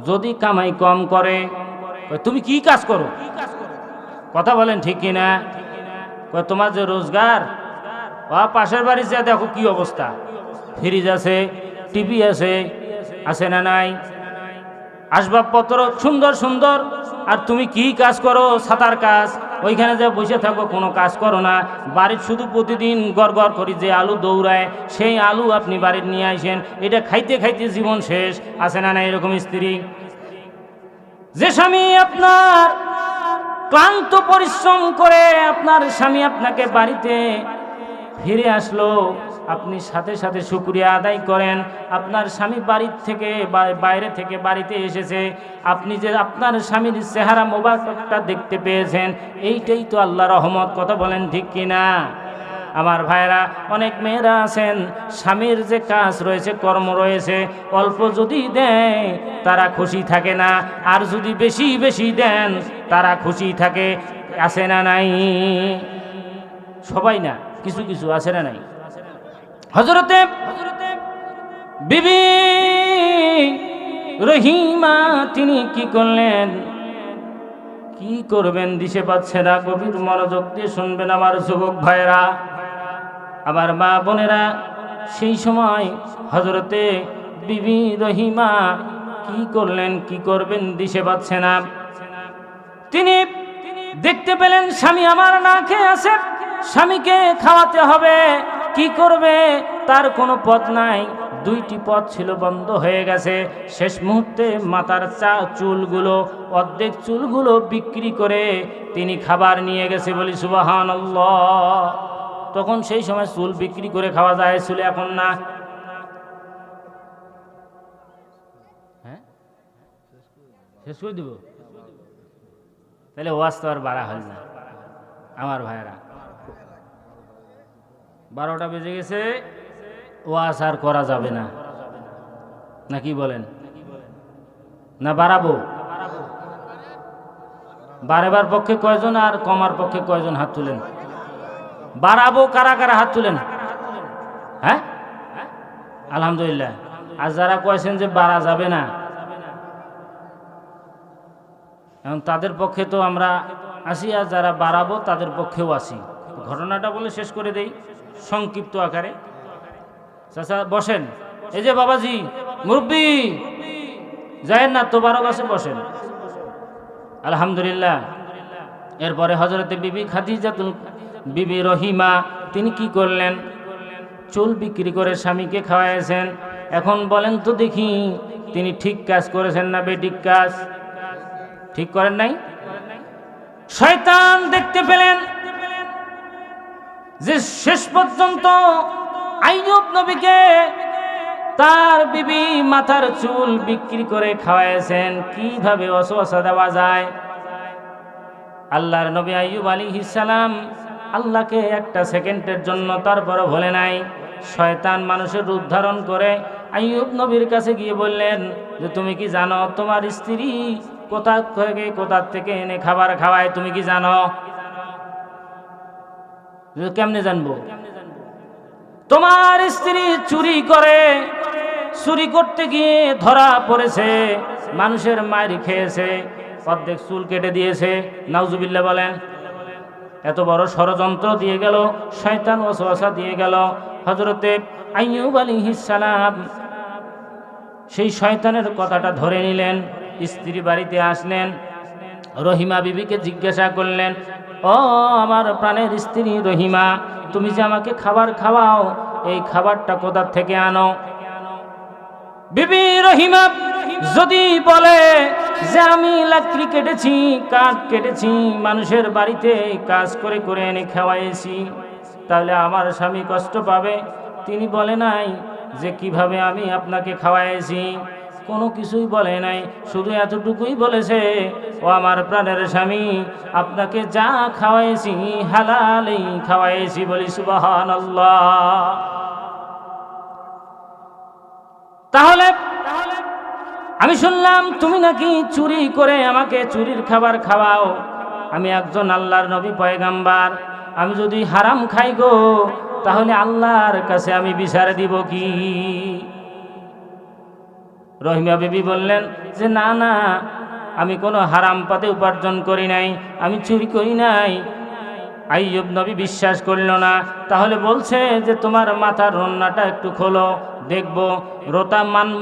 Speaker 1: যদি কামাই কম করে, তুমি কি কাজ করো? কথা বলেন ঠিক কিনা? তোমার যে রোজগার, পাশের বাড়ি যা দেখো কি অবস্থা, ফ্রিজ আছে, টিভি আছে না নাই, আসবাবপত্র সুন্দর সুন্দর, আর তুমি কি কাজ করো? ছাতার কাজ, ওইখানে যে বসে থাকো, কোনো কাজ করো না। বাড়ির শুধু প্রতিদিন গড় গড় করি যে আলু দৌড়ায়, সেই আলু আপনি বাড়ির নিয়ে আসেন, এটা খাইতে খাইতে জীবন শেষ। আছে না না এরকম স্ত্রী? যে স্বামী আপনার ক্লান্ত পরিশ্রম করে আপনার স্বামী আপনাকে বাড়িতে ফিরে আসলো, আপনি সাথে সাথে শুকরিয়া আদায় করেন। আপনার স্বামী বাড়ির থেকে বাইরে থেকে বাড়িতে এসেছে, আপনি যে আপনার স্বামীর চেহারা মোবারকটা দেখতে পেয়েছেন, এইটাই তো আল্লাহর রহমত। কথা বলেন ঠিক কিনা? আমার ভাইরা, অনেক মেয়েরা আছেন, স্বামীর যে কাজ রয়েছে, কর্ম রয়েছে, অল্প যদি দেয় তারা খুশি থাকে না, আর যদি বেশি বেশি দেন তারা খুশি থাকে। আছে না নাই? সবাই না, কিছু কিছু আছে না নাই? হযরতে বিবি রহিমা তিনি কি করলেন, কি করবেন দিশে পাচ্ছে না। গভীর মনোযোগ দিয়ে শুনবেন আমার যুবক ভাইরা, আমার মা বোনেরা। সেই সময় হযরতে বিবি রহিমা কি করলেন, কি করবেন দিশে পাচ্ছে না। তিনি দেখতে পেলেন স্বামী আমার না খেয়ে আছে, স্বামীকে খাওয়াতে হবে, কি করবে তার কোনো পথ নাই। 2টি পথ ছিল বন্ধ হয়ে গেছে। শেষ মুহূর্তে মাথার চুলগুলো, অর্ধেক চুলগুলো বিক্রি করে তিনি খাবার নিয়ে গেছে। বলি সুবহানাল্লাহ। তখন সেই সময় চুল বিক্রি করে খাওয়া যায়, ছিল এখন না। হ্যাঁ, শেষ করে দিব তাহলে ওয়াজ তো আর বাড়া হয় না। আমার ভাইরা, 12টা বেজে গেছে, ওয়াজ আর করা যাবে না, নাকি বলেন? না বাড়াবো? বাড়াবার পক্ষে কয়জন আর কমার পক্ষে কয়জন হাত তুলেন? বাড়াবো কারা কারা হাত তুলেন? হ্যাঁ, আলহামদুলিল্লাহ। আর যারা কয়েছেন যে বাড়া যাবে না, এখন তাদের পক্ষে তো আমরা আসি, আর যারা বাড়াবো তাদের পক্ষেও আসি। ঘটনাটা বলে শেষ করে দেই সংক্ষিপ্ত আকারে। চাচা বসেন, এই যে বাবাজি মুরব্বী, যায়েন না তো, 12 গাছে বসেন। আলহামদুলিল্লাহ। এরপরে হযরতে বিবি খাদিজাতুল বিবি রহিমা তিনি কি করলেন, চুল বিক্রি করে স্বামীকে খাওয়াইছেন। এখন বলেন তো দেখি, তিনি ঠিক কাজ করেছেন না বেঠিক কাজ? ঠিক করেন নাই। শয়তান দেখতে পেলেন যে শেষ পর্যন্ত আইয়ুব নবীকে তার বিবি মাথার চুল বিক্রি করে খাওয়াইছেন, কিভাবে ওয়াসওয়াসা দেওয়া যায়। আল্লাহর নবী আইয়ুব আলাইহিস সালাম আল্লাহকে একটা সেকেন্ডের জন্য তারপরে ভুলে নাই। শয়তান মানুষের রূপ ধারণ করে আইয়ুব নবীর কাছে গিয়ে বললেন যে তুমি কি জানো তোমার স্ত্রী কোথা থেকে এনে খাবার খাওয়ায়? তুমি কি জানো? কেমনে জানবো? তোমার স্ত্রী চুরি করতে গিয়ে ধরা পড়েছে, মানুষের মাইর খেয়েছে, অর্ধেক চুল কেটে দিয়েছে। নাউজুবিল্লাহ বলেন। এত বড় ষড়যন্ত্র দিয়ে গেল, শয়তান ওয়াসওয়াসা দিয়ে গেল। হযরতে আইয়ুব আলাইহিস সালাম সেই শয়তানের কথাটা ধরে নিলেন, স্ত্রী বাড়িতে আসলেন, রহিমা বিবিকে জিজ্ঞাসা করলেন, ও আমার প্রাণের স্ত্রী রহিমা, তুমি যে আমাকে খাবার খাওয়াও, এই খাবারটা কোথা থেকে আনো? বিবি রহিমা যদি বলে যে আমি লাকড়ি কেটেছি, কাঠ কেটেছি, মানুষের বাড়িতে কাজ করে করে এনে খাওয়াইছি, তাহলে আমার স্বামী কষ্ট পাবে। তিনি বলে নাই যে কিভাবে আমি আপনাকে খাওয়াইছি, কোনো কিছুই বলে নাই, শুধু এতটুকুই বলেছে, ও আমার প্রাণের স্বামী, আপনাকে যা খাওয়াইছি হালালেই খাওয়াইছি। বলি সুবহানাল্লাহ। তাহলে আমি শুনলাম তুমি নাকি চুরি করে আমাকে চুরির খাবার খাওয়াও। আমি একজন আল্লাহর নবী পয়গাম্বার, আমি যদি হারাম খাই গো, তাহলে আল্লাহর কাছে আমি বিচার দিব কি? রহিমা বিবি বললেন যে না না, আমি কোনো হারাম পথে উপার্জন করি নাই, আমি চুরি করি নাই। আইয়ুব নবী বিশ্বাস করল না। তাহলে বলছে যে তোমার মাথার রন্নাটা একটু খোলো, দেখব।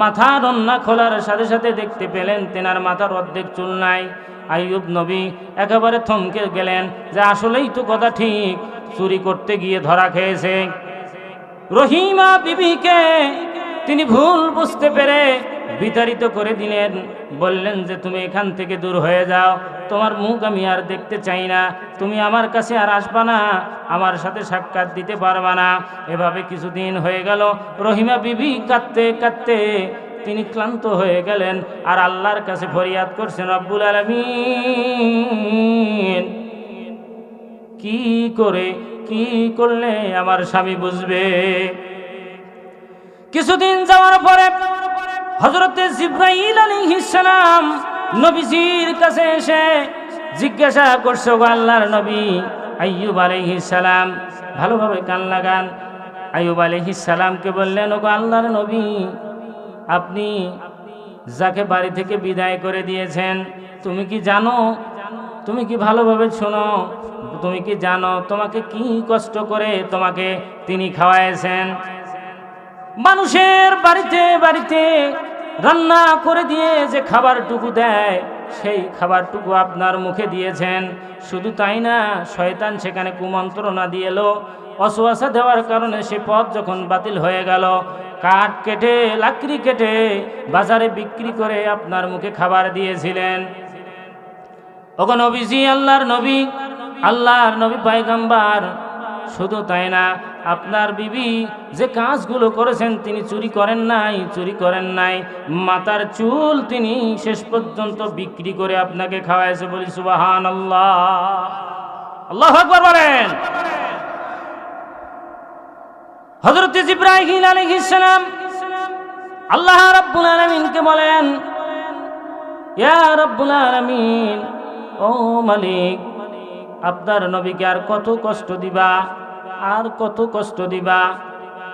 Speaker 1: মাথার রন্না খোলার সাথে সাথে দেখতে পেলেন তেনার মাথার অর্ধেক চুল নাই। আইয়ুব নবী একেবারে থমকে গেলেন যে আসলেই তো কথা ঠিক, চুরি করতে গিয়ে ধরা খেয়েছে। রহিমা বিবিকে তিনি ভুল বুঝতে পেরে বিতাড়িত করে দিলেন, বললেন যে তুমি এখান থেকে দূর হয়ে যাও, তোমার মুখ আমি আর দেখতে চাই না, তুমি আমার কাছে আর আসবা না, আমার সাথে সাক্ষাৎ দিতে পারবা না। এভাবে কিছুদিন হয়ে গেল। রহিমা বিবি কাঁদতে কাঁদতে তিনি ক্লান্ত হয়ে গেলেন, আর আল্লাহর কাছে ফরিয়াদ করছেন, রব্বুল আলামিন, কি করলে আমার স্বামী বুঝবে? কিছুদিন যাওয়ার পরে হযরতে জিবরাইল আলাইহিস সালাম নবীজির কাছে এসে জিজ্ঞাসা করছে, গো আল্লাহর নবী আইয়ুব আলাইহিস সালাম, ভালোভাবে কান লাগান। আইয়ুব আলাইহিস সালামকে বললেন, ও গো আল্লাহর নবী, আপনি যাকে বাড়ি থেকে বিদায় করে দিয়েছেন, তুমি কি জানো, তুমি কি ভালোভাবে শোনো, তুমি কি জানো তোমাকে কি কষ্ট করে তোমাকে তিনি খাওয়াইছেন? মানুষের বাড়িতে বাড়িতে রান্না করে দিয়ে যে খাবারটুকু দেয়, সেই খাবারটুকু আপনার মুখে দিয়েছেন। শুধু তাই না, শয়তান সেখানে কুমন্ত্রণা দিয়ে এলো, ওয়াসওয়াসা দেওয়ার কারণে সে পথ যখন বাতিল হয়ে গেল, কাঠ কেটে লাকড়ি কেটে বাজারে বিক্রি করে আপনার মুখে খাবার দিয়েছিলেন। ওগো নবীজি, আল্লাহর নবী পয়গম্বর, শুধু তাই না, আপনার বিবি যে কাজগুলো করেছেন, তিনি চুরি করেন নাই, মাথার চুল তিনি শেষ পর্যন্ত বিক্রি করে আপনাকে খাওয়াইছে। বলি সুবহানাল্লাহ, আল্লাহু আকবার বলেন। হযরত জিবরাইল আলাইহিস সালাম আল্লাহ রাব্বুল আলামিনকে বলেন, ইয়া রাব্বুল আলামিন, ও মালিক, আপনার নবীকে আর কত কষ্ট দিবা?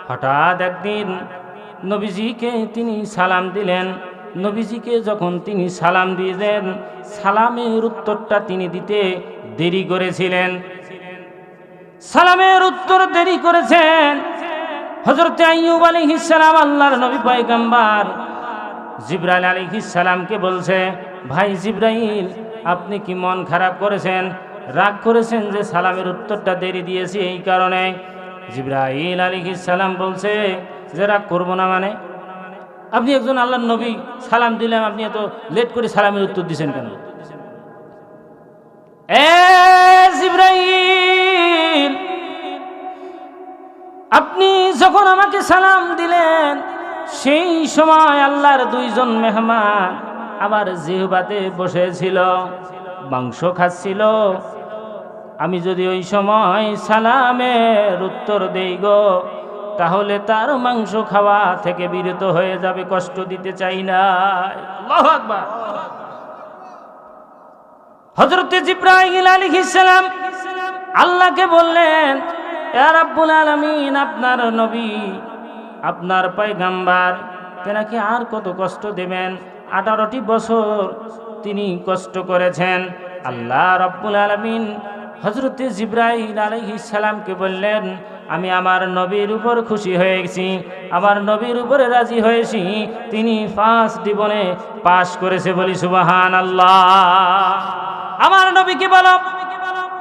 Speaker 1: হঠাৎ একদিন নবীজিকে তিনি সালাম দিলেন। নবীজিকে যখন তিনি সালাম দিলেন, সালামের উত্তরটা তিনি দিতে দেরি করেছিলেন। সালামের উত্তর দেরি করেছেন। হযরত আইয়ুব আলাইহিস সালাম আল্লাহর নবী পয়গম্বর জিবরাইল আলাইহিস সালামকে বলছে, ভাই জিবরাইল, আপনি কি মন খারাপ করেছেন, রাগ করেছেন যে সালামের উত্তরটা দেরি দিয়েছি এই কারণে? জিবরাইল আলাইহিস সালাম বলছে যে রাগ করবো না মানে? আপনি একজন আল্লাহর নবী, সালাম দিলাম, আপনি এত লেট করে সালামের উত্তর দিয়েছেন কেন? জিবরাইল, আপনি যখন আমাকে সালাম দিলেন, সেই সময় আল্লাহর দুইজন মেহমান আমার জিহ্বাতে বসেছিল, মাংস খাচ্ছিল। আমি যদি ওই সময় সালামের উত্তর দেই গো, তাহলে তার মাংস খাওয়া থেকে বিরত হয়ে যাবে, কষ্ট দিতে চাই না। আল্লাহু আকবার। হযরত জিবরাইল আলাইহিস সালাম আল্লাহকে বললেন, ইয়া রাব্বুল আলামিন, আপনার নবী, আপনার পয়গম্বর তেনাকে আর কত কষ্ট দেবেন? 18টি বছর তিনি কষ্ট করেছেন। আল্লাহ রাব্বুল আলামিন হযরতে জিবরাইল আলাইহিস সালামকে বললেন, আমি আমার নবীর উপর খুশি হয়েছি, আমার নবীর উপরে রাজি হয়েছি, তিনি ফার্স্ট জীবনে পাশ করেছে, বলি সুবহানাল্লাহ। আমার নবীকে বলো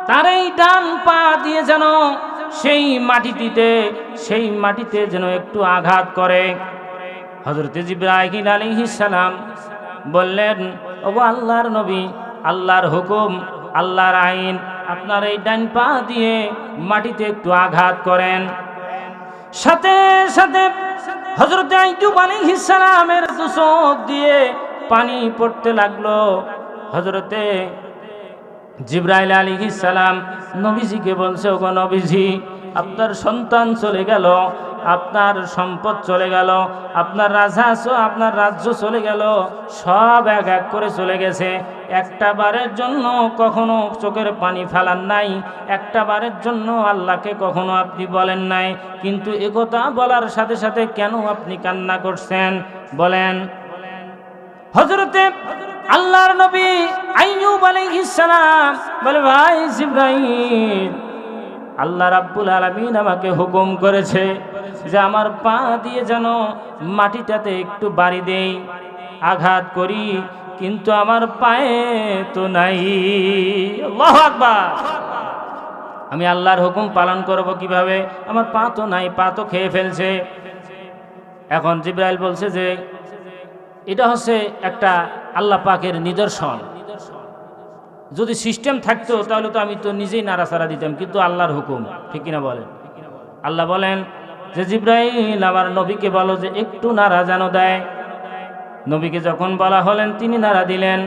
Speaker 1: তার এই ডান পা দিয়ে যেন সেই মাটিতে যেন একটু আঘাত করে। হযরতে জিবরাইল আলাইহিস সালাম বললেন, ওগো আল্লাহর নবী, আল্লাহর হুকুম, আল্লাহর আইন, আপনার এই ডান পা দিয়ে মাটিতে একটু আঘাত করেন। সাথে সাথে হযরত আইয়ুব আলাইহিস সালামের দু চোখ দিয়ে পানি পড়তে লাগলো। হযরতে জিবরাইল আলাইহিস সালাম নবীজিকে বলছে, ওগো নবীজি, আপনার সন্তান চলে গেল, আপনার সম্পদ চলে গেল, আপনার রাজ্য চলে গেল, সব এক এক করে চলে গেছে। একটা বারের জন্য কখনো চোখের পানি ফেলান নাই, একটা বারের জন্য আল্লাহকে কখনো আপনি বলেন নাই, কিন্তু একথা বলার সাথে সাথে কেন আপনি কান্না করছেন বলেন? হযরতে আল্লাহর নবী আইয়ুব আলাইহিস সালাম বলে, ভাই জিবরাইল, আল্লাহ রাব্বুল আলামিন আমাকে হুকুম করেছে যে আমার পা দিয়ে যেন মাটিটাতে একটু বাড়ি দেই, আঘাত করি, কিন্তু আমার পায়ে তো নাই। আল্লাহু আকবার। আমি আল্লাহর হুকুম পালন করব কিভাবে? আমার পা তো নাই, পা তো খেয়ে ফেলছে। এখন জিবরাইল বলছে যে এটা হচ্ছে একটা আল্লাহ পাকের নিদর্শন। যদি সিস্টেম থাকতো তাহলে তো আমি তো নিজেই নাড়াচাড়া দিতাম, কিন্তু আল্লাহর হুকুম, ঠিক কিনা বলেন? আল্লাহ বলেন যে জিবরাইল, আমার নবীকে বলো যে একটু নাড়া যেন দেয়। নবীকে যখন বলা হলেন তিনি নাড়া দিলেন।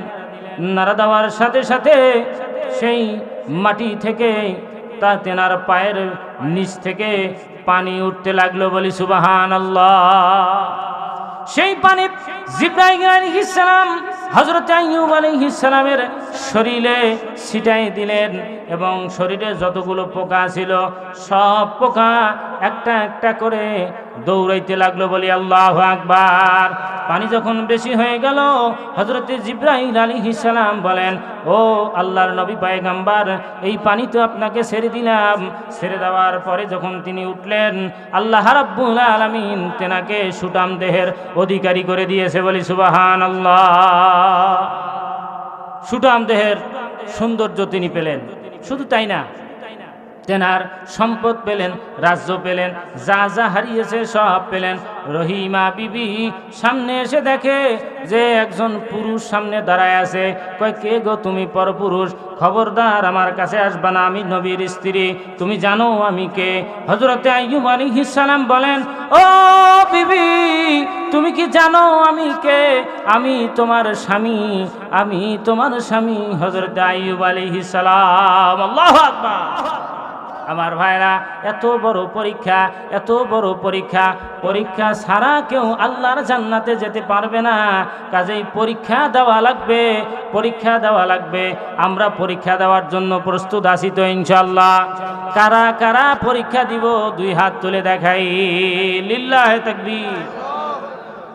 Speaker 1: নাড়া দেওয়ার সাথে সাথে সেই মাটি থেকে তেনার পায়ের নিচ থেকে পানি উঠতে লাগলো, বলি সুবহানাল্লাহ। সেই পানি জিবরাইল আলাইহিস সালাম হযরত আইয়ুব আলাইহিস সালামের শরীরে ছিটাই দিলেন, এবং শরীরে যতগুলো পোকা ছিল সব পোকা একটা একটা করে দৌড়াইতে লাগলো, বলি আল্লাহু আকবার। পানি যখন বেশি হয়ে গেল, হযরতে জিবরাইল আলাইহিস সালাম বলেন, ও আল্লাহর নবী পয়গম্বর, এই পানি তো আপনাকে ছেড়ে দিলাম। ছেড়ে দেওয়ার পরে যখন তিনি উঠলেন, আল্লাহ রাব্বুল আলামিন তেনাকে সুঠাম দেহের অধিকারী করে দিয়েছে, বলি সুবহানাল্লাহ। সুঠাম দেহের সৌন্দর্য তিনি পেলেন। শুধু তাই না, তেনার সম্পদ পেলেন, রাজ্য পেলেন, যা যা হারিয়েছে সব পেলেন। রহিমা বিবি সামনে এসে দেখে যে একজন পুরুষ সামনে দাঁড়ায় আছে। কয়, কে গো তুমি? পরপুরুষ। খবরদার আমার কাছে আসবা না, আমি নবীর স্ত্রী, তুমি জানো আমি কে? হযরতে আইয়ুব আলাইহিস সালাম বলেন, ও বিবি, তুমি কি জানো আমি কে? আমি তোমার স্বামী, আমি তোমার স্বামী, হযরতে আইয়ুব আলাইহিস সালাম। আল্লাহু আকবার। আমার ভাইরা, এত বড় পরীক্ষা, এত বড় পরীক্ষা, পরীক্ষা ছাড়া কেউ আল্লাহর জান্নাতে যেতে পারবে না। কাজেই পরীক্ষা দেওয়া লাগবে, পরীক্ষা দেওয়া লাগবে। আমরা পরীক্ষা দেওয়ার জন্য প্রস্তুত আছি তো ইনশাআল্লাহ? কারা কারা পরীক্ষা দিব? দুই হাত তুলে দেখাই, লিল্লাহে তাকবীর।